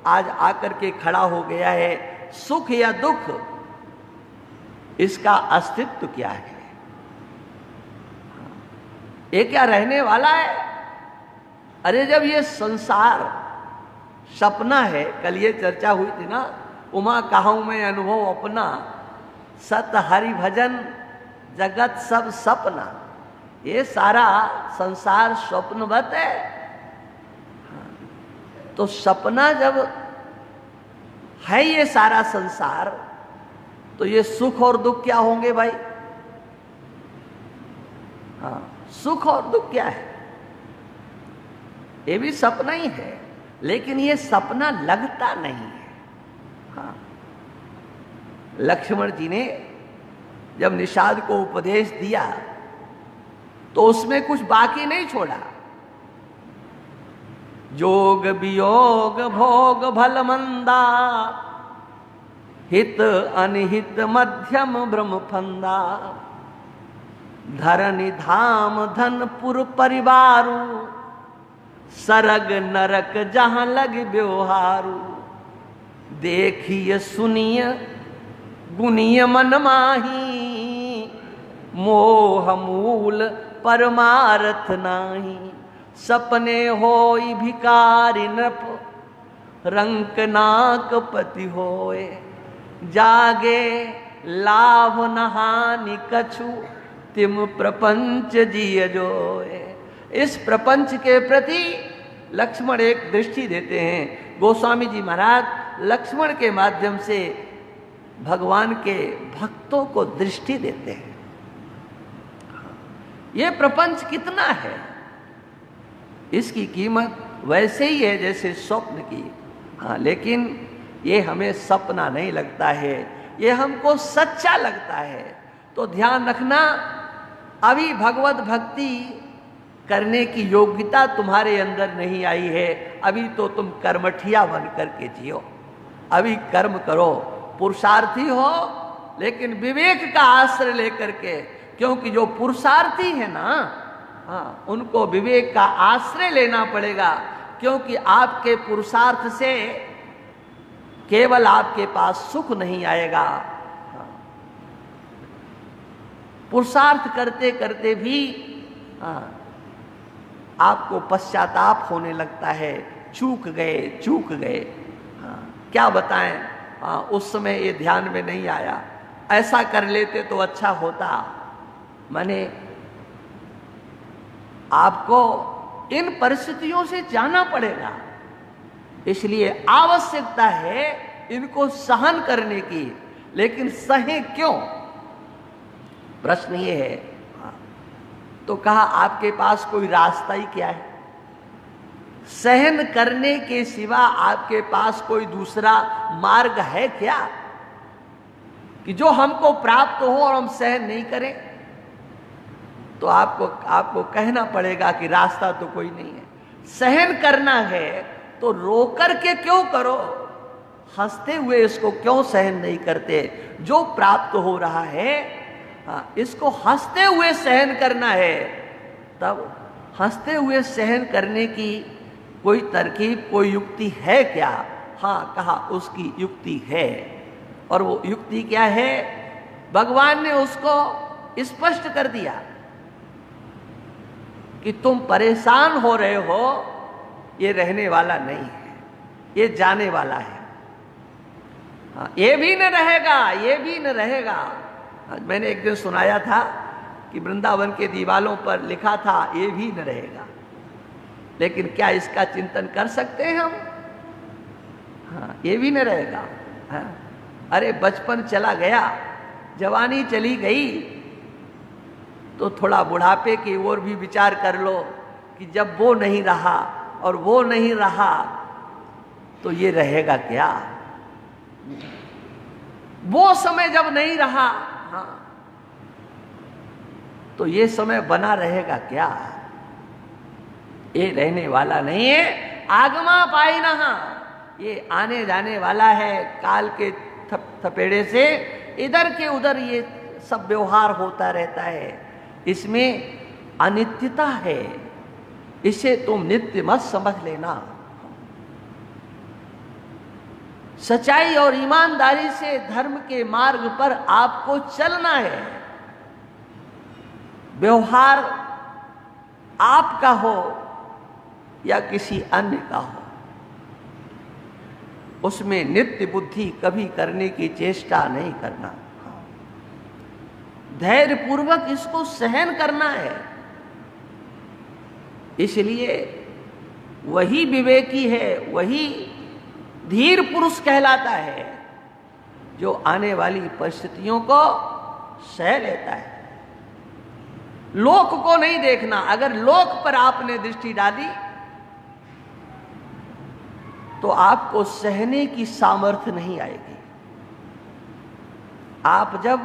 आज आकर के खड़ा हो गया है, सुख या दुख, इसका अस्तित्व क्या है? ये क्या रहने वाला है? अरे जब ये संसार सपना है, कल ये चर्चा हुई थी ना, उमा कहूं मैं अनुभव अपना, सत हरि भजन जगत सब सपना। ये सारा संसार स्वप्नवत है। तो सपना जब है ये सारा संसार, तो ये सुख और दुख क्या होंगे भाई? हाँ, सुख और दुख क्या है? ये भी सपना ही है, लेकिन ये सपना लगता नहीं है। हाँ, लक्ष्मण जी ने जब निषाद को उपदेश दिया तो उसमें कुछ बाकी नहीं छोड़ा। जोग वियोग भोग भल मंदा, हित अनहित मध्यम ब्रह्म फंदा, धरनि धाम धनपुर परिवारु, सरग नरक जहां लग व्यवहारु, देखिए सुनिय गुनिय मन माही, मोह मूल परमारथ नाही, सपने होई भिकारी नृप, रंक नाक पति होए, जागे लाभ नहानि कछु, तिम प्रपंच जिय जोए। इस प्रपंच के प्रति लक्ष्मण एक दृष्टि देते हैं। गोस्वामी जी महाराज लक्ष्मण के माध्यम से भगवान के भक्तों को दृष्टि देते हैं। ये प्रपंच कितना है, इसकी कीमत वैसे ही है जैसे स्वप्न की। हाँ, लेकिन ये हमें सपना नहीं लगता है, ये हमको सच्चा लगता है। तो ध्यान रखना, अभी भगवत भक्ति करने की योग्यता तुम्हारे अंदर नहीं आई है। अभी तो तुम कर्मठिया बन करके जियो, अभी कर्म करो, पुरुषार्थी हो लेकिन विवेक का आश्रय लेकर के, क्योंकि जो पुरुषार्थी है ना, हाँ, उनको विवेक का आश्रय लेना पड़ेगा, क्योंकि आपके पुरुषार्थ से केवल आपके पास सुख नहीं आएगा। हाँ, पुरुषार्थ करते करते भी हाँ, आपको पश्चाताप होने लगता है, चूक गए। हाँ, क्या बताएं, हाँ, उस समय ये ध्यान में नहीं आया, ऐसा कर लेते तो अच्छा होता। माने आपको इन परिस्थितियों से जाना पड़ेगा, इसलिए आवश्यकता है इनको सहन करने की। लेकिन सहे क्यों, प्रश्न ये है। तो कहा आपके पास कोई रास्ता ही क्या है, सहन करने के सिवा आपके पास कोई दूसरा मार्ग है क्या, कि जो हमको प्राप्त हो और हम सहन नहीं करें? तो आपको कहना पड़ेगा कि रास्ता तो कोई नहीं है। सहन करना है तो रोकर के क्यों करो, हंसते हुए इसको क्यों सहन नहीं करते? जो प्राप्त हो रहा है, हाँ, इसको हंसते हुए सहन करना है। तब हंसते हुए सहन करने की कोई तरकीब, कोई युक्ति है क्या? हाँ, कहा उसकी युक्ति है। और वो युक्ति क्या है? भगवान ने उसको स्पष्ट कर दिया कि तुम परेशान हो रहे हो, ये रहने वाला नहीं है, ये जाने वाला है। हाँ, ये भी न रहेगा, ये भी न रहेगा। मैंने एक दिन सुनाया था कि वृंदावन के दीवालों पर लिखा था ये भी न रहेगा, लेकिन क्या इसका चिंतन कर सकते हैं हम? हाँ, ये भी न रहेगा। हाँ, अरे बचपन चला गया, जवानी चली गई, तो थोड़ा बुढ़ापे की ओर भी विचार कर लो कि जब वो नहीं रहा और वो नहीं रहा तो ये रहेगा क्या? वो समय जब नहीं रहा, हाँ, तो ये समय बना रहेगा क्या? ये रहने वाला नहीं है। आगमा पाई नहा, ये आने जाने वाला है। काल के थपेड़े से इधर के उधर ये सब व्यवहार होता रहता है। इसमें अनित्यता है, इसे तुम नित्य मत समझ लेना। सच्चाई और ईमानदारी से धर्म के मार्ग पर आपको चलना है। व्यवहार आपका हो या किसी अन्य का हो, उसमें नित्य बुद्धि कभी करने की चेष्टा नहीं करना। धैर्य पूर्वक इसको सहन करना है। इसलिए वही विवेकी है, वही धीर पुरुष कहलाता है, जो आने वाली परिस्थितियों को सह लेता है। लोक को नहीं देखना। अगर लोक पर आपने दृष्टि डाली तो आपको सहने की सामर्थ्य नहीं आएगी। आप जब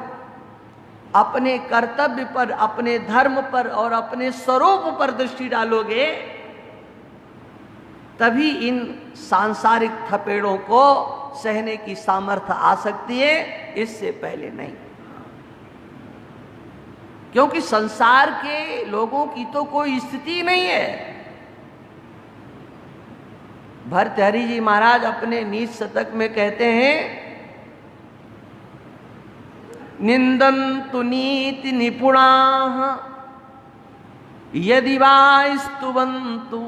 अपने कर्तव्य पर, अपने धर्म पर और अपने स्वरूप पर दृष्टि डालोगे, तभी इन सांसारिक थपेड़ों को सहने की सामर्थ्य आ सकती है, इससे पहले नहीं। क्योंकि संसार के लोगों की तो कोई स्थिति नहीं है। भर्तृहरि जी महाराज अपने नीच शतक में कहते हैं, निंदन्तु नीति निपुणाः यदि वा स्तुवन्तु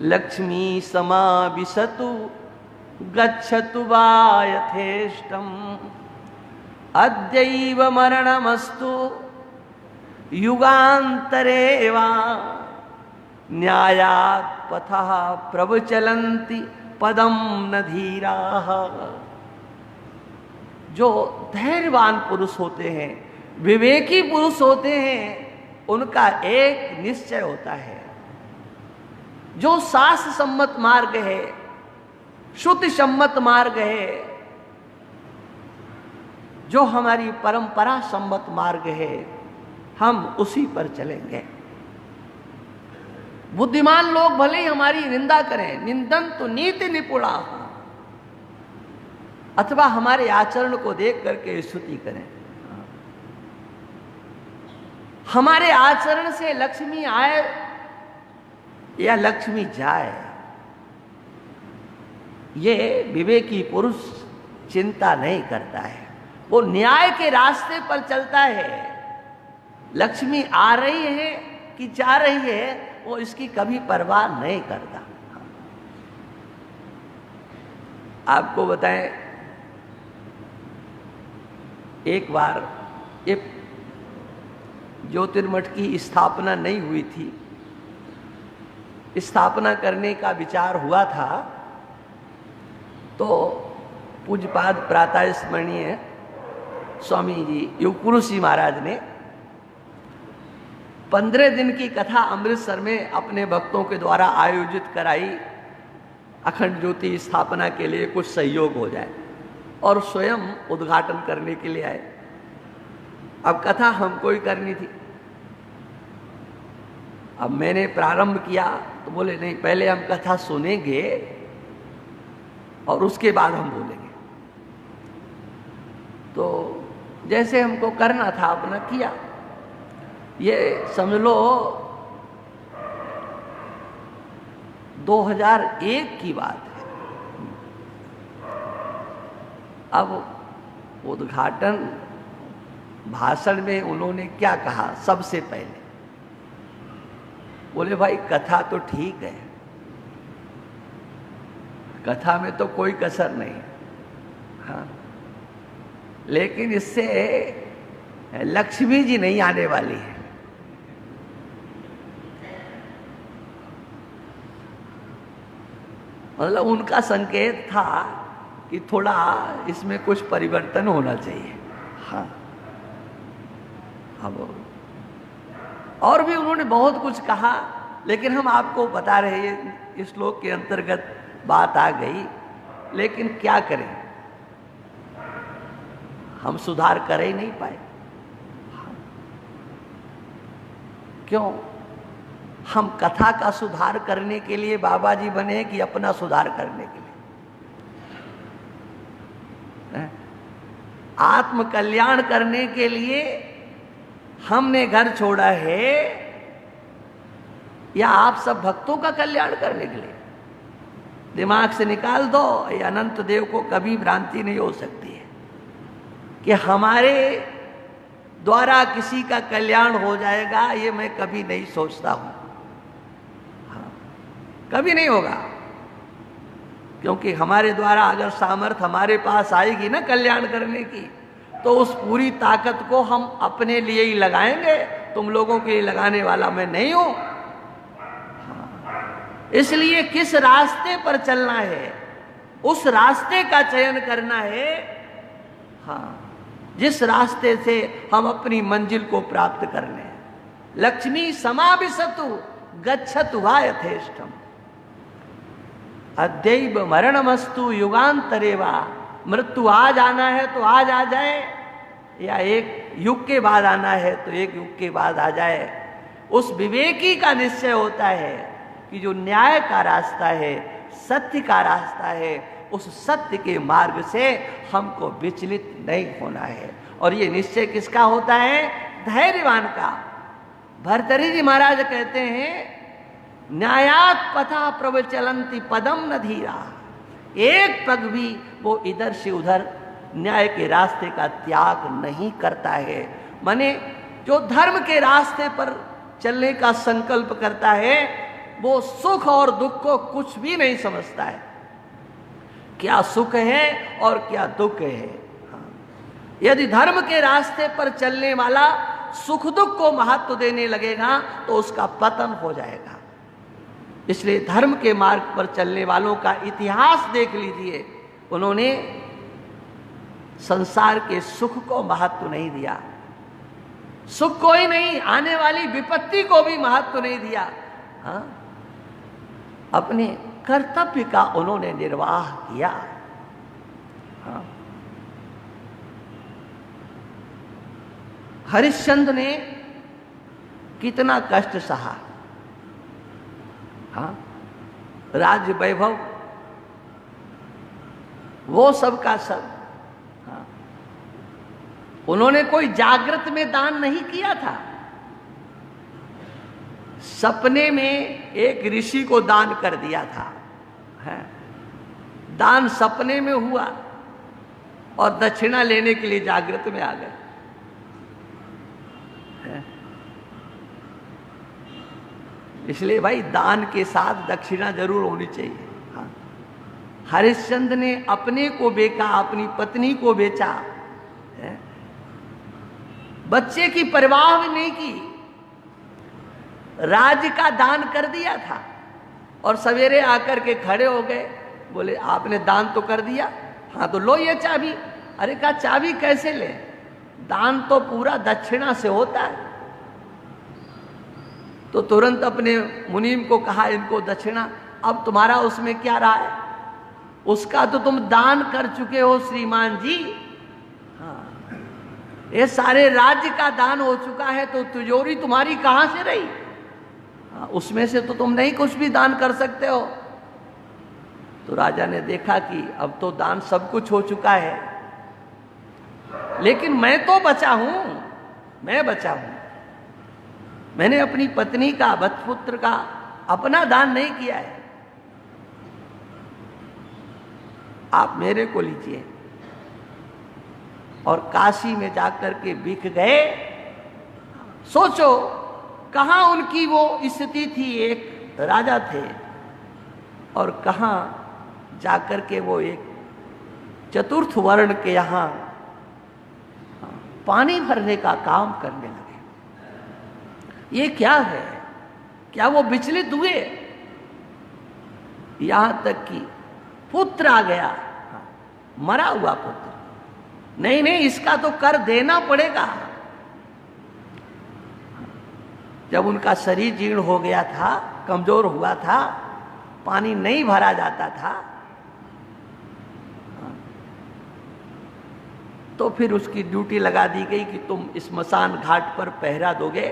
लक्ष्मी समाविशतु गच्छतु वा यथेष्टम् अद्यैव मरणमस्तु युगान्तरे वा न्यायात् पथः प्रवचलन्ति पदम न धीराः। जो धैर्यवान पुरुष होते हैं, विवेकी पुरुष होते हैं, उनका एक निश्चय होता है, जो शास्त्र सम्मत मार्ग है, श्रुति सम्मत मार्ग है, जो हमारी परंपरा सम्मत मार्ग है, हम उसी पर चलेंगे। बुद्धिमान लोग भले ही हमारी निंदा करें, निंदन्तु नीति निपुणाः, अथवा हमारे आचरण को देख करके स्तुति करें। हमारे आचरण से लक्ष्मी आए या लक्ष्मी जाए, ये विवेकी पुरुष चिंता नहीं करता है। वो न्याय के रास्ते पर चलता है। लक्ष्मी आ रही है कि जा रही है, वो इसकी कभी परवाह नहीं करता। आपको बताएं, एक बार ये ज्योतिर्मठ की स्थापना नहीं हुई थी, स्थापना करने का विचार हुआ था, तो पूज्यपाद प्रातः स्मरणीय स्वामी जी योग पुरुष जी महाराज ने 15 दिन की कथा अमृतसर में अपने भक्तों के द्वारा आयोजित कराई, अखंड ज्योति स्थापना के लिए कुछ सहयोग हो जाए, और स्वयं उद्घाटन करने के लिए आए। अब कथा हमको ही करनी थी। अब मैंने प्रारंभ किया तो बोले नहीं, पहले हम कथा सुनेंगे और उसके बाद हम बोलेंगे। तो जैसे हमको करना था अपना किया। ये समझ लो 2001 की बात है। अब उद्घाटन भाषण में उन्होंने क्या कहा, सबसे पहले बोले भाई कथा तो ठीक है, कथा में तो कोई कसर नहीं, हाँ, लेकिन इससे लक्ष्मी जी नहीं आने वाली है। मतलब उनका संकेत था कि थोड़ा इसमें कुछ परिवर्तन होना चाहिए। हाँ, अब और भी उन्होंने बहुत कुछ कहा, लेकिन हम आपको बता रहे हैं, इस श्लोक के अंतर्गत बात आ गई, लेकिन क्या करें, हम सुधार कर ही नहीं पाए। क्यों? हम कथा का सुधार करने के लिए बाबा जी बने कि अपना सुधार करने के लिए? आत्म कल्याण करने के लिए हमने घर छोड़ा है, या आप सब भक्तों का कल्याण करने के लिए? दिमाग से निकाल दो, ये अनंत देव को कभी भ्रांति नहीं हो सकती है कि हमारे द्वारा किसी का कल्याण हो जाएगा। ये मैं कभी नहीं सोचता हूं, हाँ, कभी नहीं होगा। क्योंकि हमारे द्वारा अगर सामर्थ्य हमारे पास आएगी ना कल्याण करने की, तो उस पूरी ताकत को हम अपने लिए ही लगाएंगे। तुम लोगों के लिए लगाने वाला मैं नहीं हूं। इसलिए किस रास्ते पर चलना है, उस रास्ते का चयन करना है, हाँ, जिस रास्ते से हम अपनी मंजिल को प्राप्त कर लें। लक्ष्मी समाविशतु गच्छतु वा यथेष्टम अद्यैव मरणमस्तु युगांतरे वा मृत्यु आज आना है तो आज आ जाए, या एक युग के बाद आना है तो एक युग के बाद आ जाए। उस विवेकी का निश्चय होता है कि जो न्याय का रास्ता है, सत्य का रास्ता है, उस सत्य के मार्ग से हमको विचलित नहीं होना है। और ये निश्चय किसका होता है? धैर्यवान का। भर्तृहरि जी महाराज कहते हैं, न्यायात पथा प्रवचलंति पदम न धीरा। एक पग भी वो इधर से उधर न्याय के रास्ते का त्याग नहीं करता है। माने जो धर्म के रास्ते पर चलने का संकल्प करता है, वो सुख और दुख को कुछ भी नहीं समझता है, क्या सुख है और क्या दुख है। यदि धर्म के रास्ते पर चलने वाला सुख दुख को महत्व देने लगेगा तो उसका पतन हो जाएगा। इसलिए धर्म के मार्ग पर चलने वालों का इतिहास देख लीजिए, उन्होंने संसार के सुख को महत्व नहीं दिया, सुख को ही नहीं, आने वाली विपत्ति को भी महत्व नहीं दिया। हाँ? अपने कर्तव्य का उन्होंने निर्वाह किया। हाँ? हरिश्चंद्र ने कितना कष्ट सहा। हाँ? राज्य वैभव वो सब का सब। हाँ? उन्होंने कोई जागृत में दान नहीं किया था, सपने में एक ऋषि को दान कर दिया था। है? दान सपने में हुआ और दक्षिणा लेने के लिए जागृत में आ गए। इसलिए भाई दान के साथ दक्षिणा जरूर होनी चाहिए। हाँ? हरिश्चंद्र ने अपने को बेचा, अपनी पत्नी को बेचा, है? बच्चे की परवाह भी नहीं की, राज्य का दान कर दिया था और सवेरे आकर के खड़े हो गए, बोले आपने दान तो कर दिया, हाँ तो लो ये चाबी। अरे कहा चाबी कैसे ले, दान तो पूरा दक्षिणा से होता है। तो तुरंत अपने मुनीम को कहा इनको दक्षिणा, अब तुम्हारा उसमें क्या रहा है, उसका तो तुम दान कर चुके हो श्रीमान जी। हाँ, ये सारे राज्य का दान हो चुका है, तो तिजोरी तुम्हारी कहां से रही। हाँ, उसमें से तो तुम नहीं कुछ भी दान कर सकते हो। तो राजा ने देखा कि अब तो दान सब कुछ हो चुका है, लेकिन मैं तो बचा हूं, मैं बचा हूं। मैंने अपनी पत्नी का, बचपुत्र का अपना दान नहीं किया है, आप मेरे को लीजिए। और काशी में जाकर के बिक गए। सोचो कहां उनकी वो स्थिति थी, एक राजा थे, और कहां जाकर के वो एक चतुर्थ वर्ण के यहां पानी भरने का काम करने लगे। ये क्या है, क्या वो विचलित हुए? यहां तक कि पुत्र आ गया, मरा हुआ पुत्र, नहीं नहीं इसका तो कर देना पड़ेगा। जब उनका शरीर जीर्ण हो गया था, कमजोर हुआ था, पानी नहीं भरा जाता था, तो फिर उसकी ड्यूटी लगा दी गई कि तुम स्मशान घाट पर पहरा दोगे,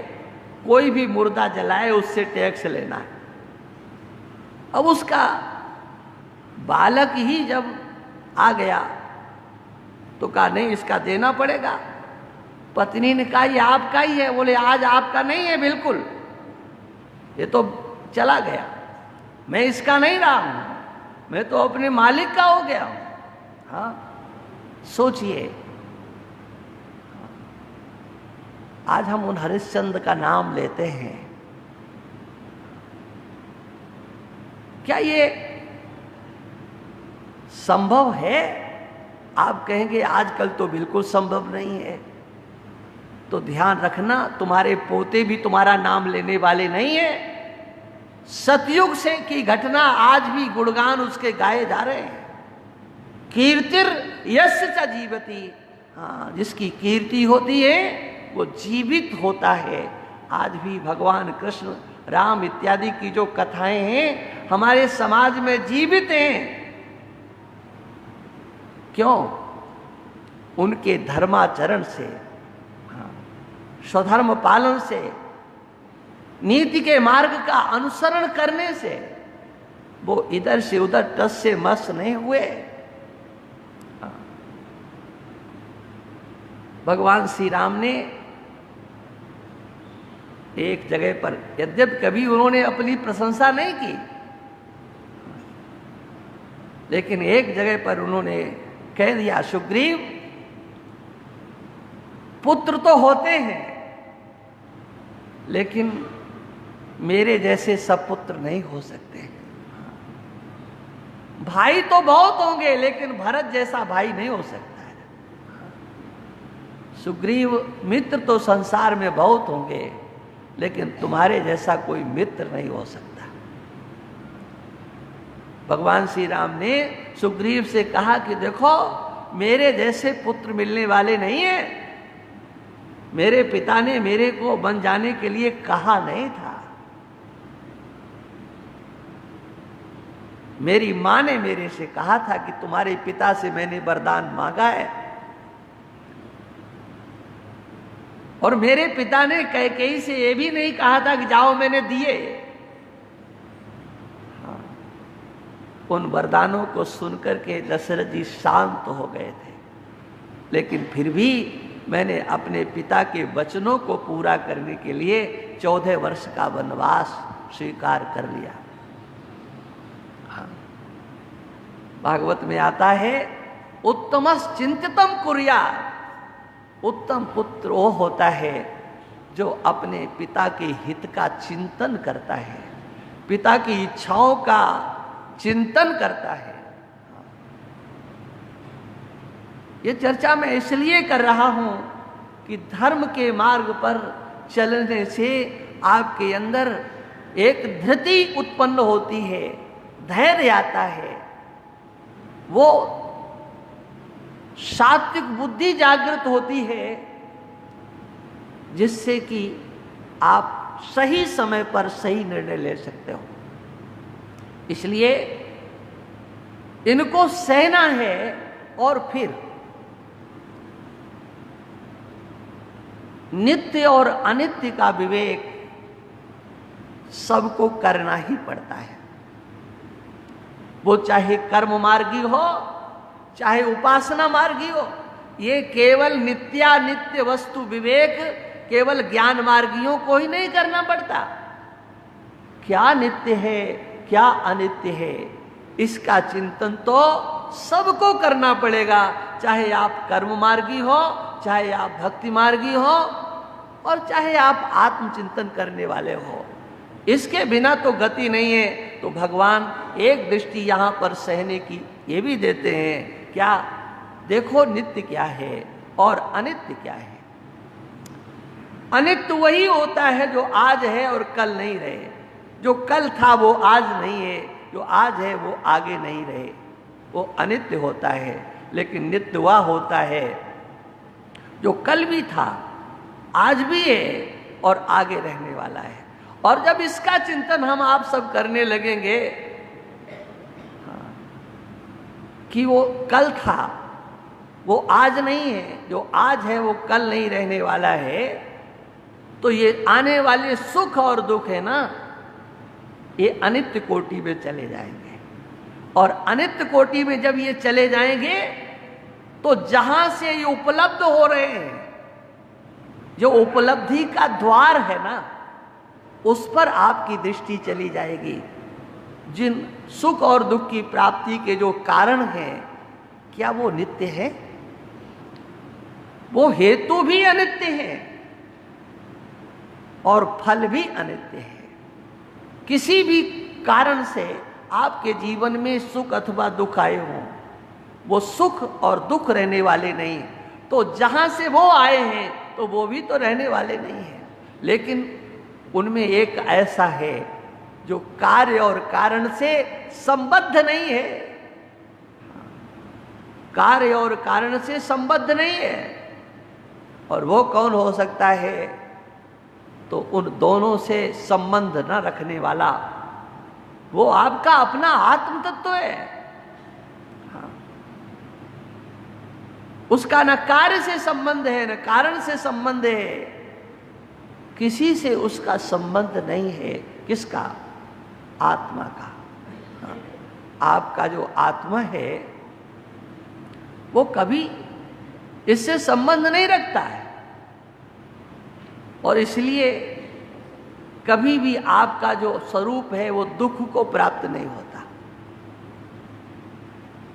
कोई भी मुर्दा जलाए उससे टैक्स लेना है। अब उसका बालक ही जब आ गया तो कहा नहीं इसका देना पड़ेगा। पत्नी ने कहा ये आपका ही है, बोले आज आपका नहीं है, बिल्कुल ये तो चला गया, मैं इसका नहीं रहा हूं, मैं तो अपने मालिक का हो गया हूं। हाँ, सोचिए आज हम उन हरिश्चंद्र का नाम लेते हैं, क्या ये संभव है? आप कहेंगे आजकल तो बिल्कुल संभव नहीं है। तो ध्यान रखना, तुम्हारे पोते भी तुम्हारा नाम लेने वाले नहीं है। सतयुग से की घटना आज भी गुणगान उसके गाए जा रहे हैं। कीर्तिर यस्य च जीवति, हाँ जिसकी कीर्ति होती है वो जीवित होता है। आज भी भगवान कृष्ण, राम इत्यादि की जो कथाएं हैं हमारे समाज में जीवित हैं। क्यों? उनके धर्माचरण से, स्वधर्म पालन से, नीति के मार्ग का अनुसरण करने से वो इधर से उधर टस से मस नहीं हुए। भगवान श्री राम ने एक जगह पर, यद्यपि कभी उन्होंने अपनी प्रशंसा नहीं की, लेकिन एक जगह पर उन्होंने कह दिया, सुग्रीव पुत्र तो होते हैं लेकिन मेरे जैसे सब पुत्र नहीं हो सकते। भाई तो बहुत होंगे लेकिन भरत जैसा भाई नहीं हो सकता है। सुग्रीव मित्र तो संसार में बहुत होंगे लेकिन तुम्हारे जैसा कोई मित्र नहीं हो सकता। भगवान श्री राम ने सुग्रीव से कहा कि देखो, मेरे जैसे पुत्र मिलने वाले नहीं है। मेरे पिता ने मेरे को बन जाने के लिए कहा नहीं था। मेरी मां ने मेरे से कहा था कि तुम्हारे पिता से मैंने वरदान मांगा है, और मेरे पिता ने कैकेयी से ये भी नहीं कहा था कि जाओ मैंने दिए। हाँ, उन वरदानों को सुनकर के दशरथ जी शांत हो गए थे, लेकिन फिर भी मैंने अपने पिता के वचनों को पूरा करने के लिए 14 वर्ष का वनवास स्वीकार कर लिया। हाँ, भागवत में आता है, उत्तमस् चिंतितम कुर्यात्। उत्तम पुत्र वो होता है जो अपने पिता के हित का चिंतन करता है, पिता की इच्छाओं का चिंतन करता है। ये चर्चा मैं इसलिए कर रहा हूं कि धर्म के मार्ग पर चलने से आपके अंदर एक धृति उत्पन्न होती है, धैर्य आता है, वो सात्विक बुद्धि जागृत होती है, जिससे कि आप सही समय पर सही निर्णय ले सकते हो। इसलिए इनको सहना है और फिर नित्य और अनित्य का विवेक सबको करना ही पड़ता है। वो चाहे कर्म मार्गी हो चाहे उपासना मार्गी हो। ये केवल नित्यानित्य वस्तु विवेक केवल ज्ञान मार्गियों को ही नहीं करना पड़ता। क्या नित्य है क्या अनित्य है, इसका चिंतन तो सबको करना पड़ेगा, चाहे आप कर्म मार्गी हो, चाहे आप भक्ति मार्गी हो, और चाहे आप आत्मचिंतन करने वाले हो। इसके बिना तो गति नहीं है। तो भगवान एक दृष्टि यहां पर सहने की ये भी देते हैं, क्या देखो नित्य क्या है और अनित्य क्या है। अनित्य वही होता है जो आज है और कल नहीं रहे। जो कल था वो आज नहीं है, जो आज है वो आगे नहीं रहे, वो अनित्य होता है। लेकिन नित्य वह होता है जो कल भी था, आज भी है और आगे रहने वाला है। और जब इसका चिंतन हम आप सब करने लगेंगे कि वो कल था वो आज नहीं है, जो आज है वो कल नहीं रहने वाला है, तो ये आने वाले सुख और दुख है ना, ये अनित्य कोटि में चले जाएंगे। और अनित्य कोटि में जब ये चले जाएंगे तो जहां से ये उपलब्ध हो रहे हैं, जो उपलब्धि का द्वार है ना, उस पर आपकी दृष्टि चली जाएगी। जिन सुख और दुख की प्राप्ति के जो कारण हैं, क्या वो नित्य है? वो हेतु भी अनित्य है और फल भी अनित्य है। किसी भी कारण से आपके जीवन में सुख अथवा दुख आए हों, वो सुख और दुख रहने वाले नहीं। तो जहां से वो आए हैं तो वो भी तो रहने वाले नहीं हैं। लेकिन उनमें एक ऐसा है जो कार्य और कारण से संबद्ध नहीं है, कार्य और कारण से संबद्ध नहीं है। और वो कौन हो सकता है? तो उन दोनों से संबंध न रखने वाला, वो आपका अपना आत्म तत्व है। हाँ। उसका न कार्य से संबंध है न कारण से संबंध है, किसी से उसका संबंध नहीं है। किसका? आत्मा का। आपका जो आत्मा है वो कभी इससे संबंध नहीं रखता है, और इसलिए कभी भी आपका जो स्वरूप है वो दुख को प्राप्त नहीं होता।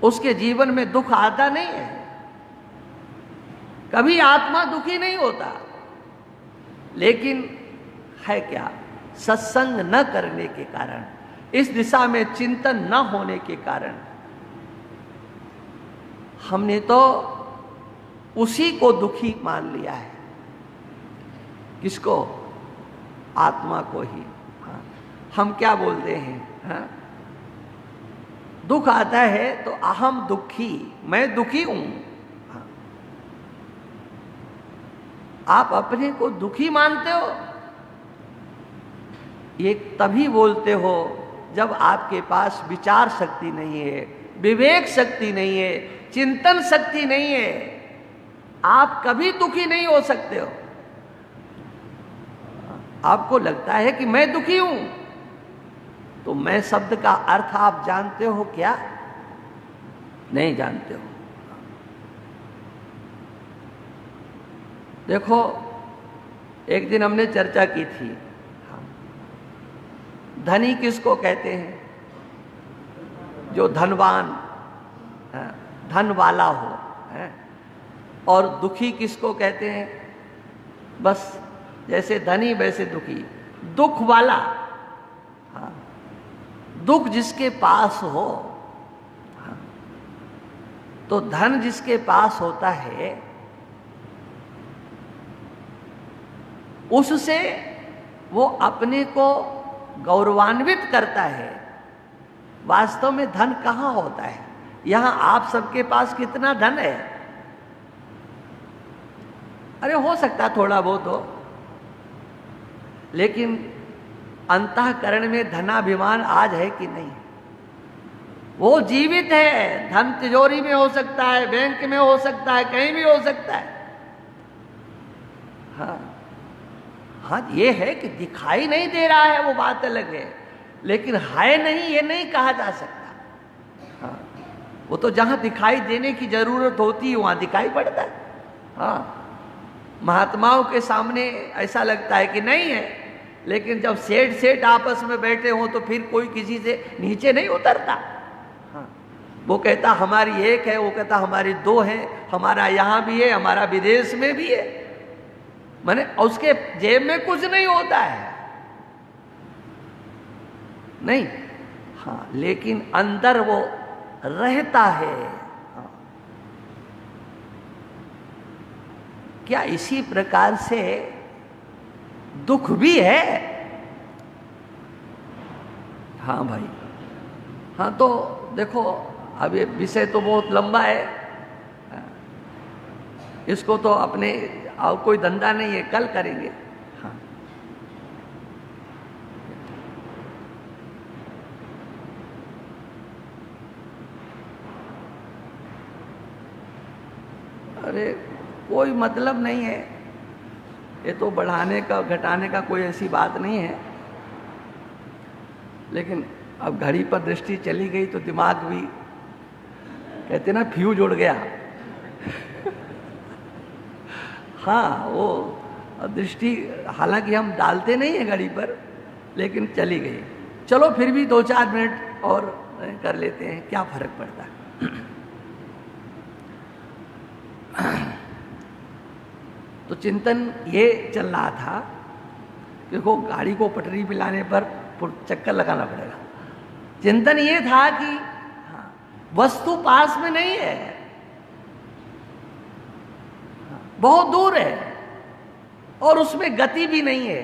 उसके जीवन में दुख आता नहीं है, कभी आत्मा दुखी नहीं होता। लेकिन है क्या? सत्संग न करने के कारण, इस दिशा में चिंतन न होने के कारण हमने तो उसी को दुखी मान लिया है। किसको? आत्मा को ही। हाँ। हम क्या बोलते हैं? हाँ? दुख आता है तो अहम दुखी, मैं दुखी हूं। हाँ। आप अपने को दुखी मानते हो, ये तभी बोलते हो जब आपके पास विचार शक्ति नहीं है, विवेक शक्ति नहीं है, चिंतन शक्ति नहीं है। आप कभी दुखी नहीं हो सकते हो। आपको लगता है कि मैं दुखी हूं, तो मैं शब्द का अर्थ आप जानते हो क्या? नहीं जानते हो। देखो, एक दिन हमने चर्चा की थी, धनी किसको कहते हैं? जो धनवान, धन वाला हो, और दुखी किसको कहते हैं? बस जैसे धनी वैसे दुखी, दुख वाला। हाँ, दुख जिसके पास हो। हाँ, तो धन जिसके पास होता है उससे वो अपने को गौरवान्वित करता है। वास्तव में धन कहाँ होता है? यहां आप सबके पास कितना धन है? अरे हो सकता थोड़ा बहुत हो, लेकिन अंतःकरण में धनाभिमान आज है कि नहीं? वो जीवित है। धन तिजोरी में हो सकता है, बैंक में हो सकता है, कहीं भी हो सकता है। हाँ हाँ, ये है कि दिखाई नहीं दे रहा है, वो बात अलग है, लेकिन है नहीं ये नहीं कहा जा सकता। हाँ, वो तो जहां दिखाई देने की जरूरत होती है वहां दिखाई पड़ता है। हाँ, महात्माओं के सामने ऐसा लगता है कि नहीं है, लेकिन जब सेठ आपस में बैठे हो तो फिर कोई किसी से नीचे नहीं उतरता। हाँ, वो कहता हमारी एक है, वो कहता हमारी दो है, हमारा यहां भी है, हमारा विदेश में भी है। माने उसके जेब में कुछ नहीं होता है, नहीं। हाँ, लेकिन अंदर वो रहता है। हाँ। क्या इसी प्रकार से दुख भी है? हाँ भाई। हाँ, तो देखो, अब ये विषय तो बहुत लंबा है, इसको तो अपने और कोई धंधा नहीं है, कल करेंगे। हाँ, अरे कोई मतलब नहीं है, ये तो बढ़ाने का घटाने का कोई ऐसी बात नहीं है। लेकिन अब घड़ी पर दृष्टि चली गई तो दिमाग भी, कहते ना, फ्यूज उड़ गया। हाँ, वो दृष्टि हालांकि हम डालते नहीं है घड़ी पर, लेकिन चली गई। चलो फिर भी 2-4 मिनट और कर लेते हैं, क्या फर्क पड़ता है। तो चिंतन ये चल रहा था, देखो गाड़ी को पटरी पे लाने पर चक्कर लगाना पड़ेगा। चिंतन ये था कि हाँ, वस्तु पास में नहीं है, बहुत दूर है, और उसमें गति भी नहीं है।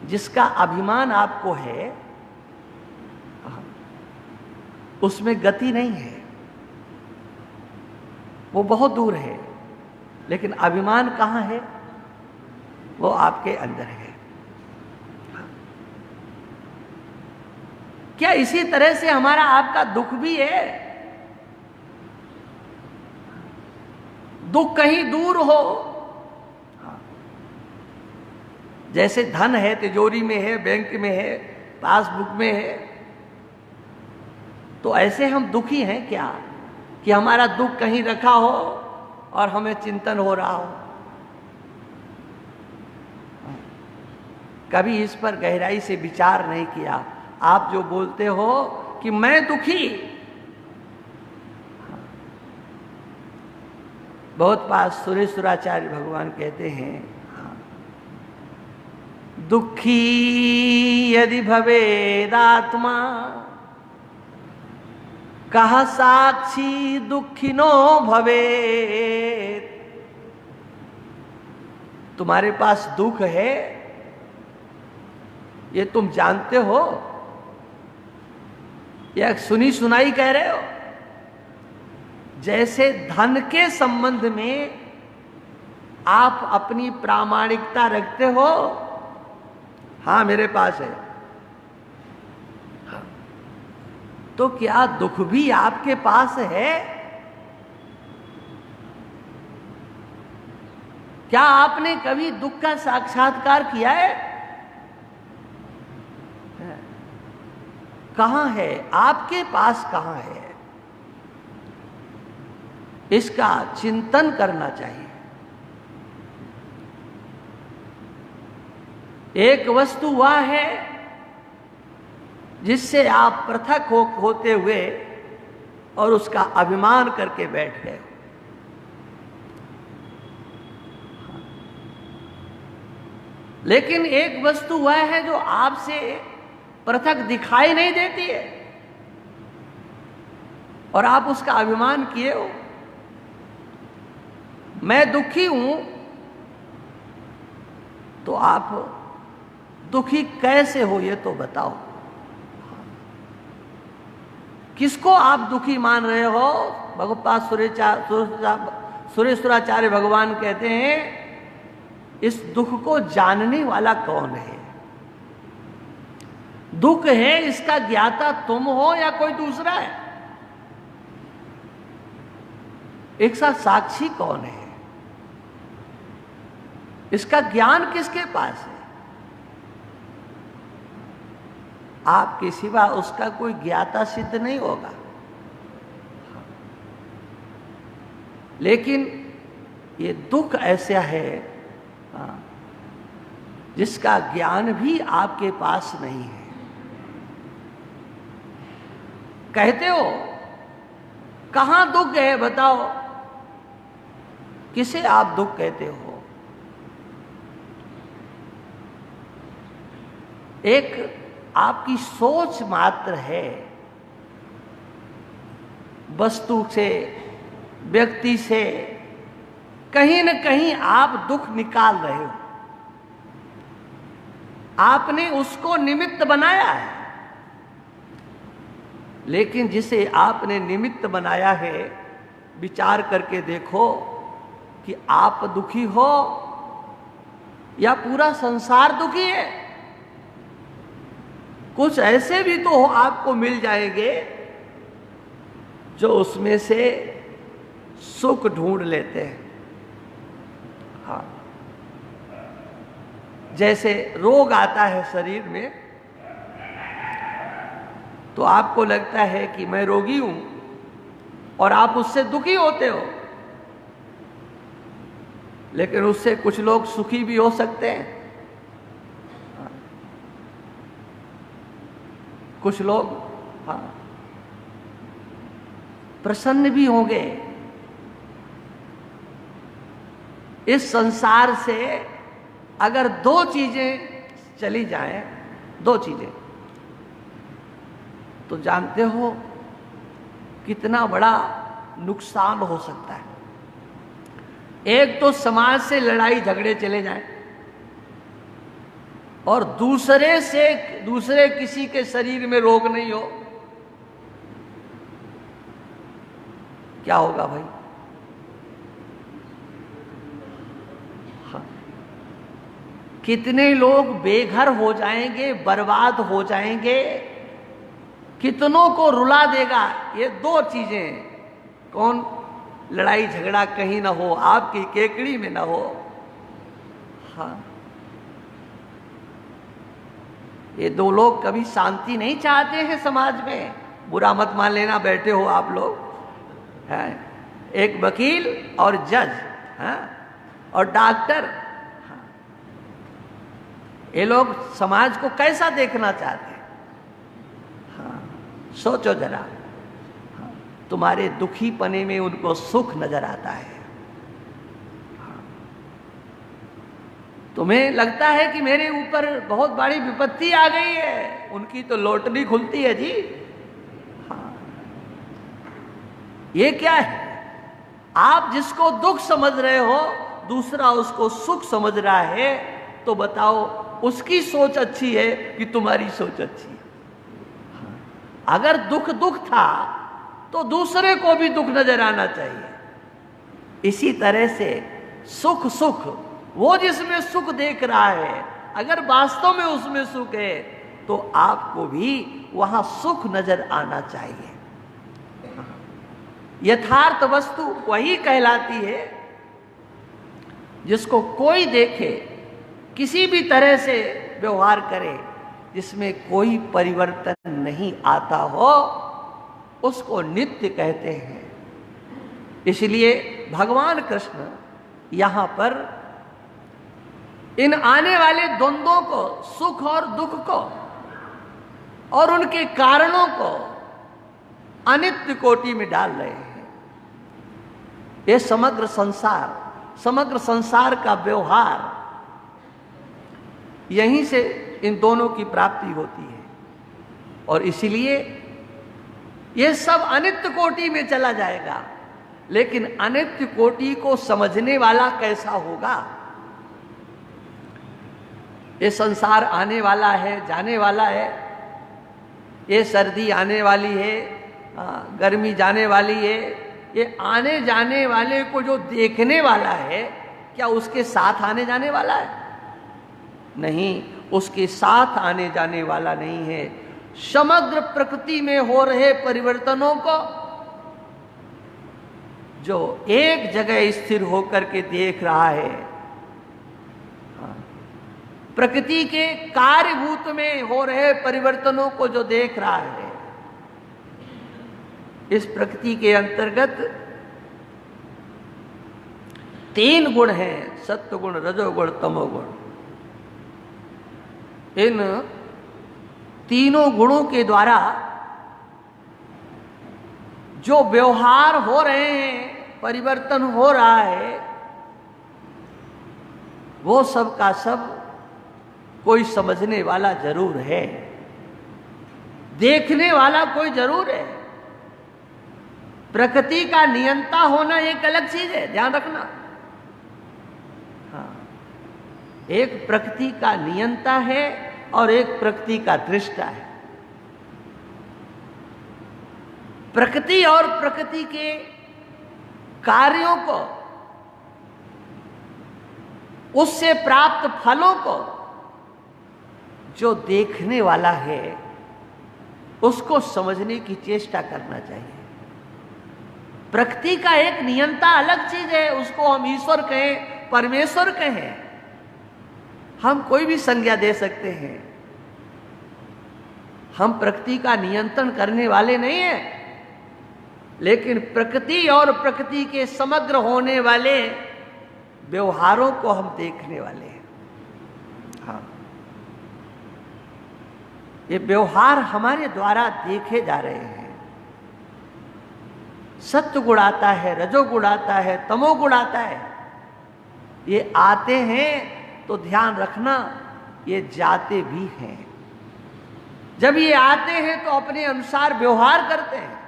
जिसका अभिमान आपको है उसमें गति नहीं है, वो बहुत दूर है, लेकिन अभिमान कहाँ है? वो आपके अंदर है। क्या इसी तरह से हमारा आपका दुख भी है? दुख कहीं दूर हो। जैसे धन है, तिजोरी में है, बैंक में है, पासबुक में है, तो ऐसे हम दुखी हैं क्या कि हमारा दुख कहीं रखा हो और हमें चिंतन हो रहा हो? कभी इस पर गहराई से विचार नहीं किया। आप जो बोलते हो कि मैं दुखी, बहुत पास सुरेश्वराचार्य भगवान कहते हैं, दुखी यदि भवेदात्मा कहा साक्षी दुखिनो भवेत। तुम्हारे पास दुख है, ये तुम जानते हो या सुनी सुनाई कह रहे हो? जैसे धन के संबंध में आप अपनी प्रामाणिकता रखते हो, हाँ मेरे पास है, तो क्या दुख भी आपके पास है? क्या आपने कभी दुख का साक्षात्कार किया है? कहां है आपके पास, कहां है? इसका चिंतन करना चाहिए। एक वस्तु वह है जिससे आप पृथक होते हुए और उसका अभिमान करके बैठ गए। लेकिन एक वस्तु वह है जो आपसे पृथक दिखाई नहीं देती है और आप उसका अभिमान किए हो। मैं दुखी हूं, तो आप दुखी कैसे हो ये तो बताओ। किसको आप दुखी मान रहे हो? भगवत्पाद सुरेश्वराचार्य भगवान कहते हैं, इस दुख को जानने वाला कौन है? दुख है इसका ज्ञाता तुम हो या कोई दूसरा है? एक साथ साक्षी कौन है? इसका ज्ञान किसके पास है? आपके सिवा उसका कोई ज्ञाता सिद्ध नहीं होगा। लेकिन ये दुख ऐसा है जिसका ज्ञान भी आपके पास नहीं है। कहते हो कहां दुख है बताओ, किसे आप दुख कहते हो? एक आपकी सोच मात्र है, वस्तु से, व्यक्ति से कहीं न कहीं आप दुख निकाल रहे हो। आपने उसको निमित्त बनाया है, लेकिन जिसे आपने निमित्त बनाया है, विचार करके देखो कि आप दुखी हो या पूरा संसार दुखी है। कुछ ऐसे भी तो आपको मिल जाएंगे जो उसमें से सुख ढूंढ लेते हैं। हाँ, जैसे रोग आता है शरीर में, तो आपको लगता है कि मैं रोगी हूं और आप उससे दुखी होते हो, लेकिन उससे कुछ लोग सुखी भी हो सकते हैं। कुछ लोग प्रसन्न भी होंगे। इस संसार से अगर दो चीजें चली जाएं, दो चीजें, तो जानते हो कितना बड़ा नुकसान हो सकता है। एक तो समाज से लड़ाई झगड़े चले जाएं और दूसरे किसी के शरीर में रोग नहीं हो, क्या होगा भाई? हाँ, कितने लोग बेघर हो जाएंगे, बर्बाद हो जाएंगे, कितनों को रुला देगा ये दो चीजें। कौन? लड़ाई झगड़ा कहीं ना हो, आपकी केकड़ी में ना हो। हाँ, ये दो लोग कभी शांति नहीं चाहते हैं समाज में। बुरा मत मान लेना, बैठे हो आप लोग हैं, एक वकील और जज, हाँ, और डॉक्टर, हाँ, ये लोग समाज को कैसा देखना चाहते हैं? हाँ, सोचो जरा। हाँ, तुम्हारे दुखी पने में उनको सुख नजर आता है। तुम्हें लगता है कि मेरे ऊपर बहुत बड़ी विपत्ति आ गई है, उनकी तो लॉटरी खुलती है जी। हाँ, ये क्या है? आप जिसको दुख समझ रहे हो, दूसरा उसको सुख समझ रहा है, तो बताओ उसकी सोच अच्छी है कि तुम्हारी सोच अच्छी है? हाँ, अगर दुख दुख था तो दूसरे को भी दुख नजर आना चाहिए। इसी तरह से सुख सुख, वो जिसमें सुख देख रहा है, अगर वास्तव में उसमें सुख है तो आपको भी वहां सुख नजर आना चाहिए। यथार्थ वस्तु वही कहलाती है जिसको कोई देखे, किसी भी तरह से व्यवहार करे, जिसमें कोई परिवर्तन नहीं आता हो, उसको नित्य कहते हैं। इसलिए भगवान कृष्ण यहां पर इन आने वाले द्वंद्वों को, सुख और दुख को और उनके कारणों को अनित्य कोटि में डाल रहे हैं। ये समग्र संसार का व्यवहार, यहीं से इन दोनों की प्राप्ति होती है। और इसलिए ये सब अनित्य कोटि में चला जाएगा, लेकिन अनित्य कोटि को समझने वाला कैसा होगा? ये संसार आने वाला है, जाने वाला है, ये सर्दी आने वाली है, गर्मी जाने वाली है। ये आने जाने वाले को जो देखने वाला है, क्या उसके साथ आने जाने वाला है? नहीं, उसके साथ आने जाने वाला नहीं है। समग्र प्रकृति में हो रहे परिवर्तनों को जो एक जगह स्थिर होकर के देख रहा है, प्रकृति के कार्यभूत में हो रहे परिवर्तनों को जो देख रहा है, इस प्रकृति के अंतर्गत तीन गुण हैं, सत्वगुण, रजोगुण, तमोगुण। इन तीनों गुणों के द्वारा जो व्यवहार हो रहे हैं, परिवर्तन हो रहा है, वो सब का सब कोई समझने वाला जरूर है, देखने वाला कोई जरूर है। प्रकृति का नियंता होना एक अलग चीज है, ध्यान रखना। हाँ, एक प्रकृति का नियंता है और एक प्रकृति का दृष्टा है। प्रकृति और प्रकृति के कार्यों को, उससे प्राप्त फलों को जो देखने वाला है, उसको समझने की चेष्टा करना चाहिए। प्रकृति का एक नियंता अलग चीज है, उसको हम ईश्वर कहें, परमेश्वर कहें, हम कोई भी संज्ञा दे सकते हैं। हम प्रकृति का नियंत्रण करने वाले नहीं हैं, लेकिन प्रकृति और प्रकृति के समग्र होने वाले व्यवहारों को हम देखने वाले हैं। हाँ, ये व्यवहार हमारे द्वारा देखे जा रहे हैं। सत्व गुण आता है, रजोगुण आता है, तमोगुण आता है। ये आते हैं तो ध्यान रखना, ये जाते भी हैं। जब ये आते हैं तो अपने अनुसार व्यवहार करते हैं,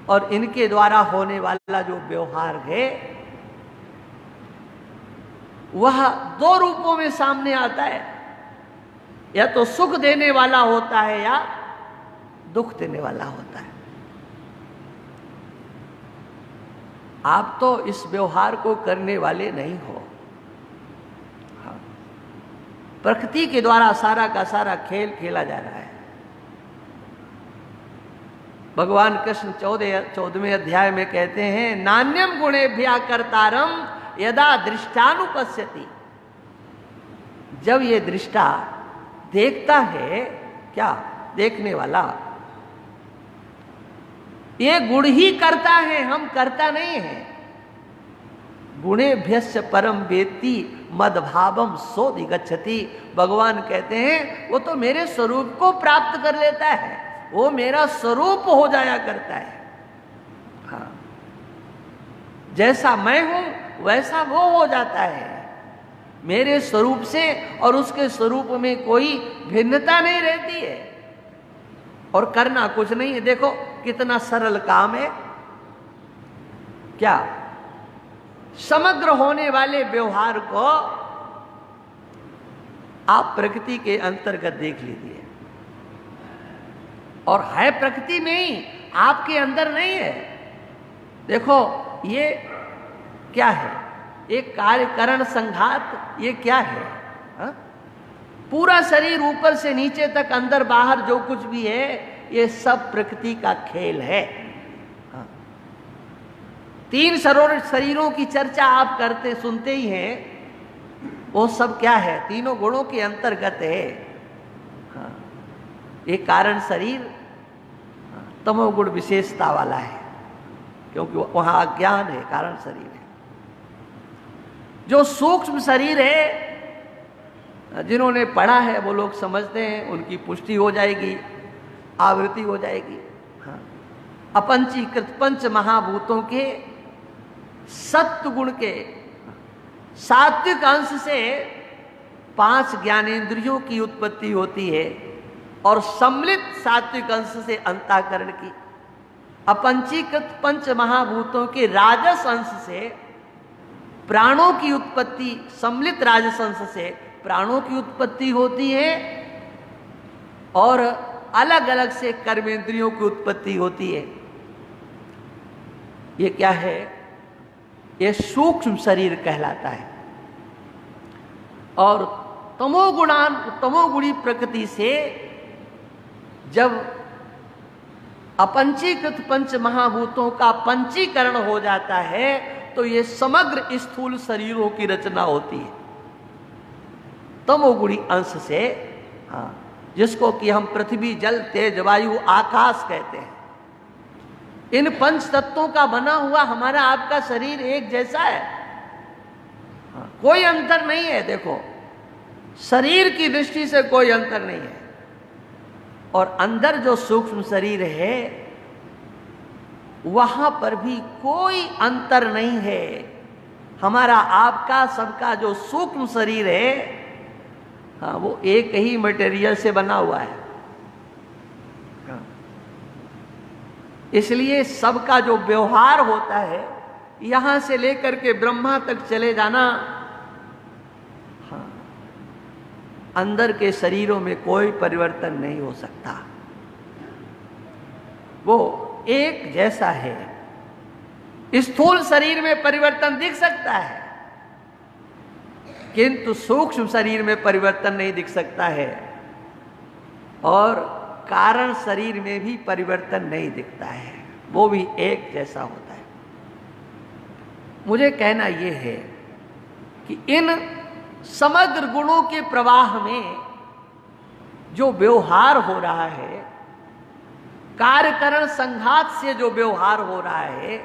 और इनके द्वारा होने वाला जो व्यवहार है, वह दो रूपों में सामने आता है। या तो सुख देने वाला होता है या दुख देने वाला होता है। आप तो इस व्यवहार को करने वाले नहीं हो। हाँ, प्रकृति के द्वारा सारा का सारा खेल खेला जा रहा है। भगवान कृष्ण 14वें अध्याय में कहते हैं, नान्यम गुणेभ्या कर्तारम यदा दृष्टानुपश्यति। जब ये दृष्टा देखता है, क्या देखने वाला, ये गुण ही करता है, हम करता नहीं है। गुणेभ्यस्य परम वेत्ति मदभावम सोऽधिगच्छति। भगवान कहते हैं वो तो मेरे स्वरूप को प्राप्त कर लेता है, वो मेरा स्वरूप हो जाया करता है। हाँ, जैसा मैं हूं वैसा वो हो जाता है। मेरे स्वरूप से और उसके स्वरूप में कोई भिन्नता नहीं रहती है, और करना कुछ नहीं है। देखो कितना सरल काम है। क्या समग्र होने वाले व्यवहार को आप प्रकृति के अंतर्गत देख लीजिए, और है प्रकृति में ही, आपके अंदर नहीं है। देखो ये क्या है, एक कार्यकरण संघात, ये क्या है? हा? पूरा शरीर ऊपर से नीचे तक, अंदर बाहर जो कुछ भी है, ये सब प्रकृति का खेल है। हा? 3 शरीरों की चर्चा आप करते सुनते ही हैं, वो सब क्या है? तीनों गुणों के अंतर्गत है। हा? एक कारण शरीर तमोगुण विशेषता वाला है, क्योंकि वहां अज्ञान है, कारण शरीर है। जो सूक्ष्म शरीर है, जिन्होंने पढ़ा है वो लोग समझते हैं, उनकी पुष्टि हो जाएगी, आवृत्ति हो जाएगी। हाँ, अपंचीकृत 5 महाभूतों के सत्व गुण के सात्विक अंश से 5 ज्ञानेंद्रियों की उत्पत्ति होती है, और सम्मिलित सात्विक अंश से अंतःकरण की। अपंचीकृत 5 महाभूतों के राजस अंश से प्राणों की उत्पत्ति, सम्मिलित राजस अंश से प्राणों की उत्पत्ति होती है, और अलग अलग से कर्मेंद्रियों की उत्पत्ति होती है। ये क्या है? ये सूक्ष्म शरीर कहलाता है। और तमोगुणी प्रकृति से जब अपंचीकृत 5 महाभूतों का पंचीकरण हो जाता है, तो ये समग्र स्थूल शरीरों की रचना होती है तमोगुणी अंश से। हाँ, जिसको कि हम पृथ्वी, जल, तेज, वायु, आकाश कहते हैं। इन 5 तत्वों का बना हुआ हमारा आपका शरीर एक जैसा है। हाँ, कोई अंतर नहीं है। देखो शरीर की दृष्टि से कोई अंतर नहीं है, और अंदर जो सूक्ष्म शरीर है वहां पर भी कोई अंतर नहीं है। हमारा आपका सबका जो सूक्ष्म शरीर है, हाँ, वो एक ही मटेरियल से बना हुआ है। हाँ, इसलिए सबका जो व्यवहार होता है, यहां से लेकर के ब्रह्मा तक चले जाना, हाँ, अंदर के शरीरों में कोई परिवर्तन नहीं हो सकता, वो एक जैसा है। स्थूल शरीर में परिवर्तन दिख सकता है, किंतु सूक्ष्म शरीर में परिवर्तन नहीं दिख सकता है, और कारण शरीर में भी परिवर्तन नहीं दिखता है, वो भी एक जैसा होता है। मुझे कहना यह है कि इन समग्र गुणों के प्रवाह में जो व्यवहार हो रहा है, कार्यकरण संघात से जो व्यवहार हो रहा है,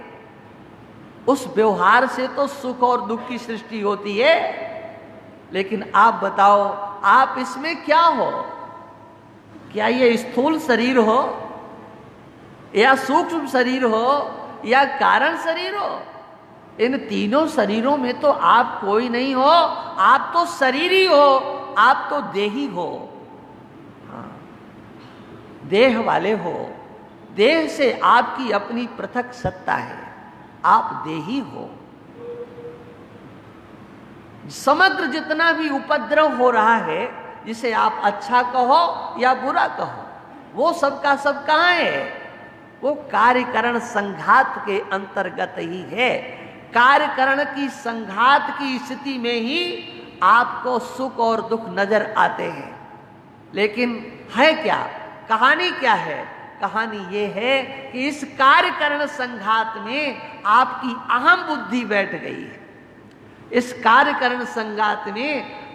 उस व्यवहार से तो सुख और दुख की सृष्टि होती है। लेकिन आप बताओ, आप इसमें क्या हो? क्या ये स्थूल शरीर हो, या सूक्ष्म शरीर हो, या कारण शरीर हो? इन तीनों शरीरों में तो आप कोई नहीं हो। आप तो शरीर ही हो, आप तो देही हो। हाँ, देह वाले हो। देह से आपकी अपनी पृथक सत्ता है, आप देही हो। समग्र जितना भी उपद्रव हो रहा है, जिसे आप अच्छा कहो या बुरा कहो, वो सबका सब कहाँ है? वो कार्यकरण संघात के अंतर्गत ही है। कार्यकरण की संघात की स्थिति में ही आपको सुख और दुख नजर आते हैं। लेकिन है क्या? कहानी क्या है? कहानी ये है कि इस कार्यकरण संघात में आपकी अहम बुद्धि बैठ गई है। इस कार्यकरण संघात में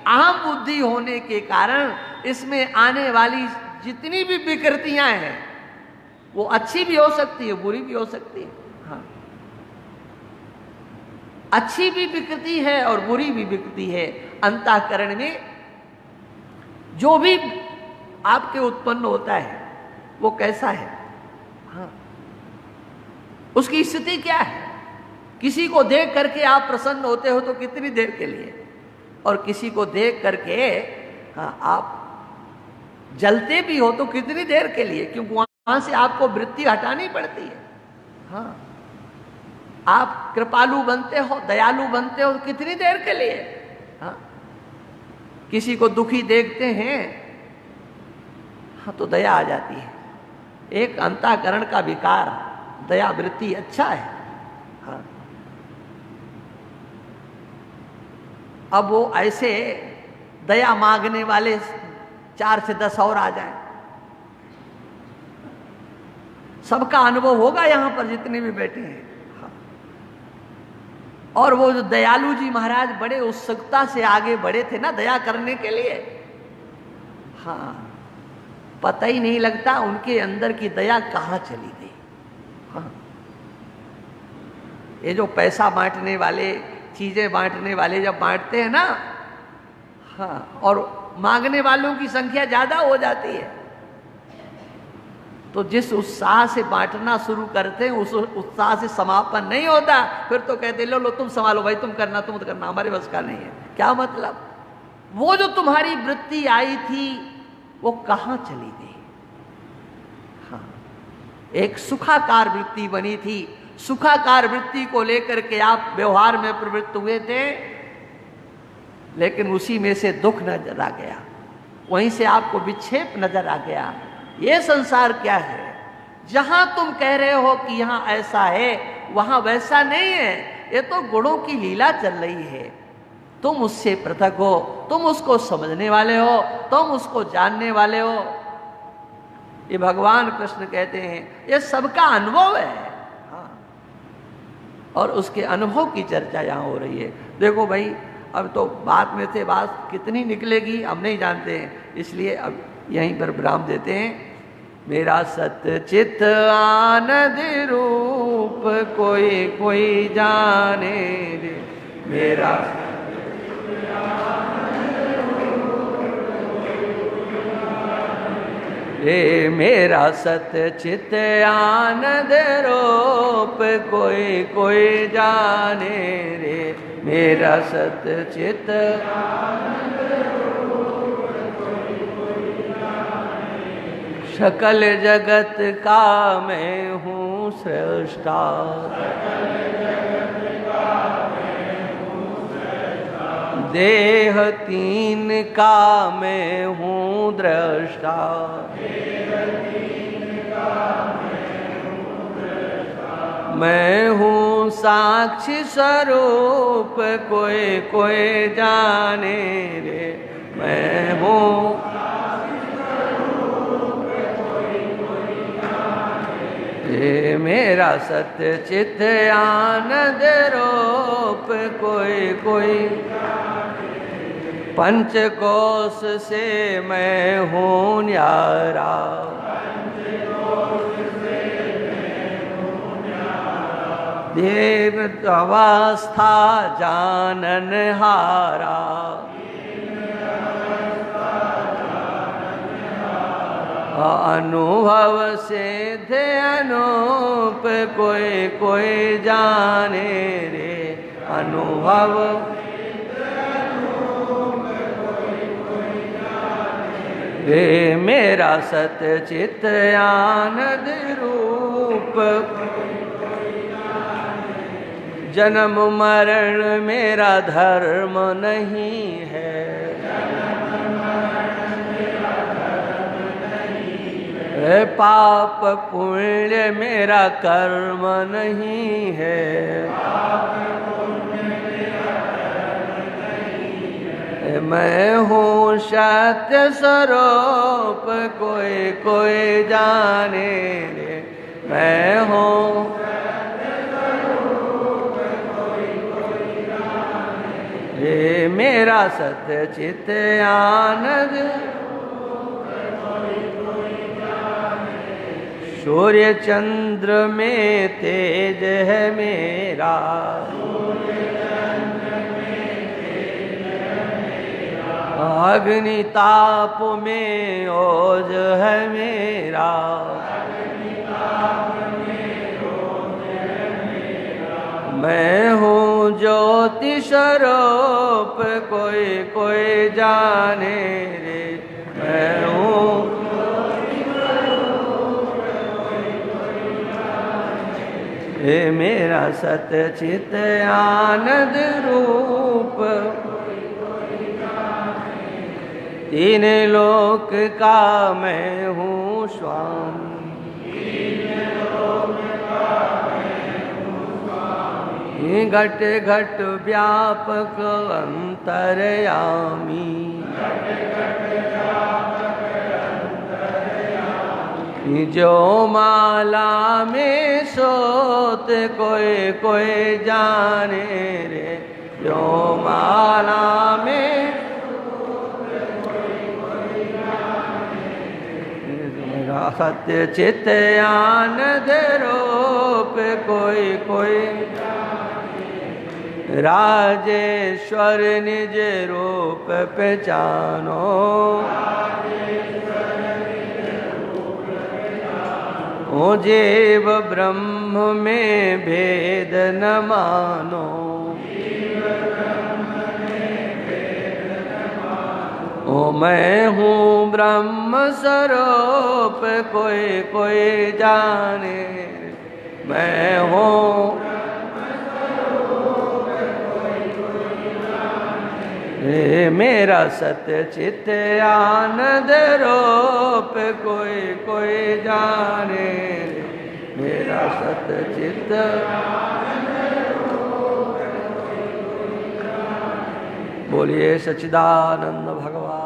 अहम बुद्धि होने के कारण इसमें आने वाली जितनी भी विकृतियां हैं वो अच्छी भी हो सकती है, बुरी भी हो सकती है। हाँ, अच्छी भी विकृति है और बुरी भी विकृति है। अंतःकरण में जो भी आपके उत्पन्न होता है वो कैसा है, हाँ, उसकी स्थिति क्या है। किसी को देख करके आप प्रसन्न होते हो तो कितनी देर के लिए, और किसी को देख करके हाँ आप जलते भी हो तो कितनी देर के लिए, क्योंकि वहां से आपको वृत्ति हटानी पड़ती है। हाँ, आप कृपालु बनते हो, दयालु बनते हो तो कितनी देर के लिए। हाँ, किसी को दुखी देखते हैं हाँ तो दया आ जाती है। एक अंतःकरण का विकार दया वृत्ति अच्छा है। हाँ, अब वो ऐसे दया मांगने वाले 4 से 10 और आ जाएं, सबका अनुभव होगा यहां पर जितने भी बैठे हैं। हाँ, और वो जो दयालु जी महाराज बड़े उत्सुकता से आगे बढ़े थे ना दया करने के लिए। हाँ, पता ही नहीं लगता उनके अंदर की दया कहां चली गई। हाँ, ये जो पैसा बांटने वाले, चीजें बांटने वाले जब बांटते हैं ना, हाँ, और मांगने वालों की संख्या ज्यादा हो जाती है तो जिस उत्साह से बांटना शुरू करते हैं उस उत्साह से समापन नहीं होता। फिर तो कहते लो लो तुम संभालो भाई, तुम करना, तुम करना, हमारे बस का नहीं है। क्या मतलब, वो जो तुम्हारी वृत्ति आई थी वो कहां चली गई। हाँ, एक सुखाकार वृत्ति बनी थी, सुखाकार वृत्ति को लेकर के आप व्यवहार में प्रवृत्त हुए थे, लेकिन उसी में से दुख नजर आ गया, वहीं से आपको विक्षेप नजर आ गया। ये संसार क्या है, जहां तुम कह रहे हो कि यहां ऐसा है वहां वैसा नहीं है। ये तो गुणों की लीला चल रही है। तुम उससे पृथक हो, तुम उसको समझने वाले हो, तुम उसको जानने वाले हो। ये भगवान कृष्ण कहते हैं ये सबका अनुभव है। हाँ, और उसके अनुभव की चर्चा यहां हो रही है। देखो भाई, अब तो बात में से बात कितनी निकलेगी हम नहीं जानते हैं, इसलिए अब यहीं पर विराम देते हैं। मेरा सत्य चित आनंद रूप कोई कोई जाने रे, मेरा रे, मेरा सत्य चित आनंद रूप कोई कोई जाने रे, मेरा सत्य चित सकल जगत का मैं हूँ सृष्टा, देह तीन का मैं हूँ दृष्टा, मैं हूँ साक्षी स्वरूप कोई कोई जाने रे, मैं हूँ ये मेरा सत्य चित आनंद रूप कोई कोई, पंचकोश से मैं हूँ न्यारा, देव अवस्था जानन हारा, अनुभव सिद्ध अनूप कोई कोई जाने रे, अनुभव रे, मेरा सत्य चित आनंद रूप, जन्म मरण मेरा धर्म नहीं है, पाप पुण्य मेरा कर्म नहीं है, मैं हूँ सत्य स्वरूप कोई कोई जाने रे, मैं हूँ ये मेरा सत्य चित्त आनंद, सूर्य चंद्र में तेज है मेरा, अग्नि ताप में ओज है मेरा, मैं हूँ ज्योति स्वरूप कोई कोई जाने रे, मैं हूँ ये मेरा सत्य चित आनंद रूप, तीन लोक का मैं हूँ स्वामी, घट घट व्यापक अंतर्यामी, जो माला में सोत कोई कोई जाने रे, जो माला में मेरा सत्य चित्त आनंद रूप कोई कोई, राजेश्वर निज रूप पहचानो, ओ जीव ब्रह्म में भेद न मानो, ओ मैं हूँ ब्रह्म स्वरूप कोई कोई जाने, मैं हूँ ये मेरा सत्य चित्त आनंद रूप कोई कोई जाने, मेरा सत्य चित्त बोलिए सच्चिदानंद भगवान।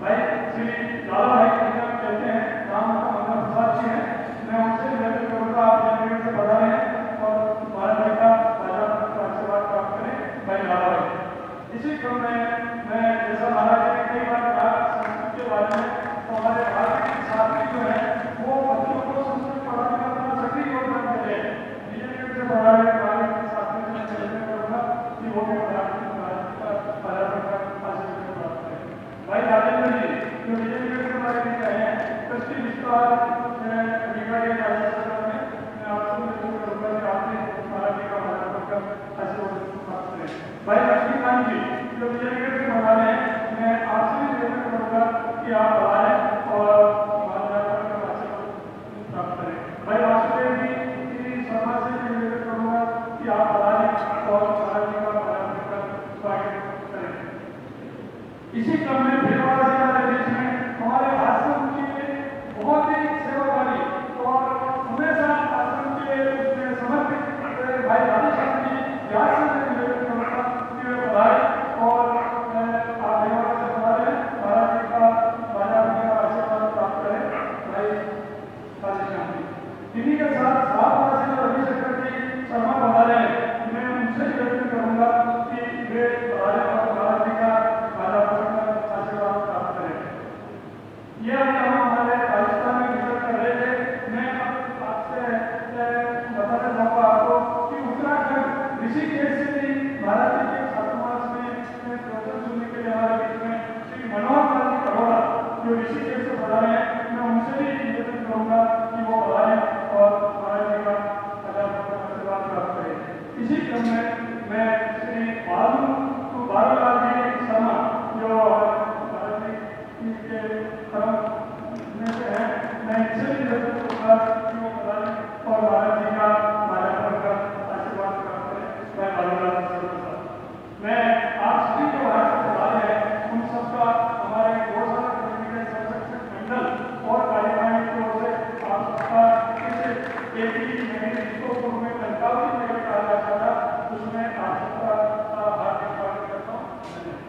भाई श्री लाला भाई कहते हैं, नाम उनका मंगल प्रसाद जी है, मैं उनसे आप पधारें और महाराज जी का पधारने का स्वागत करें। इसी क्रम में भीलवाड़ा जिला के बीच में हमारे आश्रम की बहुत ही सेवाभावी और हमेशा आश्रम के उसमें समर्पित भाई राधेश्याम जी व्यास से निवेदन करूँगा कि वे पधारे और आप भीलवाड़ा से पधारे, महाराज जी का बाजार का आशीर्वाद प्राप्त करें। भाई राधेश्याम जी इन्हीं के साथ साहब और रविशंकर जी शर्मा पधारे, मैं उनसे निवेदन करूँगा कि वे पधारे और महाराज जी का बाजार आशीर्वाद प्राप्त करें। यह हम हमारे राजस्थान में विजिट कर रहे थे। मैं आपसे बताना चाहूँगा आपको कि उत्तराखंड ऋषिकेश से भी महाराज जी के छात्रावास में प्रवचन सुनने के लिए हमारे बीच में श्री मनोहर लाल जी करोड़ा जो ऋषिकेश से पधारे हैं, मैं उनसे भी निवेदन करूँगा कि वो पधारें और महाराज जी का आशीर्वाद प्राप्त करें। इसी क्रम में मैं श्री बालूलाल जी शर्मा जो महाराज जी के कर्म में से हैं, मैं इनसे भी निवेदन करूँगा कि वो पधारें और महाराज जी का माल्यार्पण का आशीर्वाद प्राप्त करें। मैं बालूलाल शर्मा, मैं आप सभी जो आज पधारे हैं उन सबका हमारे गौशाला कमेटी के संरक्षक मंडल और कार्यवाही की ओर से आप सबका इस एक ही महीने को पूर्व में कंकावती मेले का आयोजन था, उसमें आप सबका हार्दिक स्वागत करता हूँ। धन्यवाद।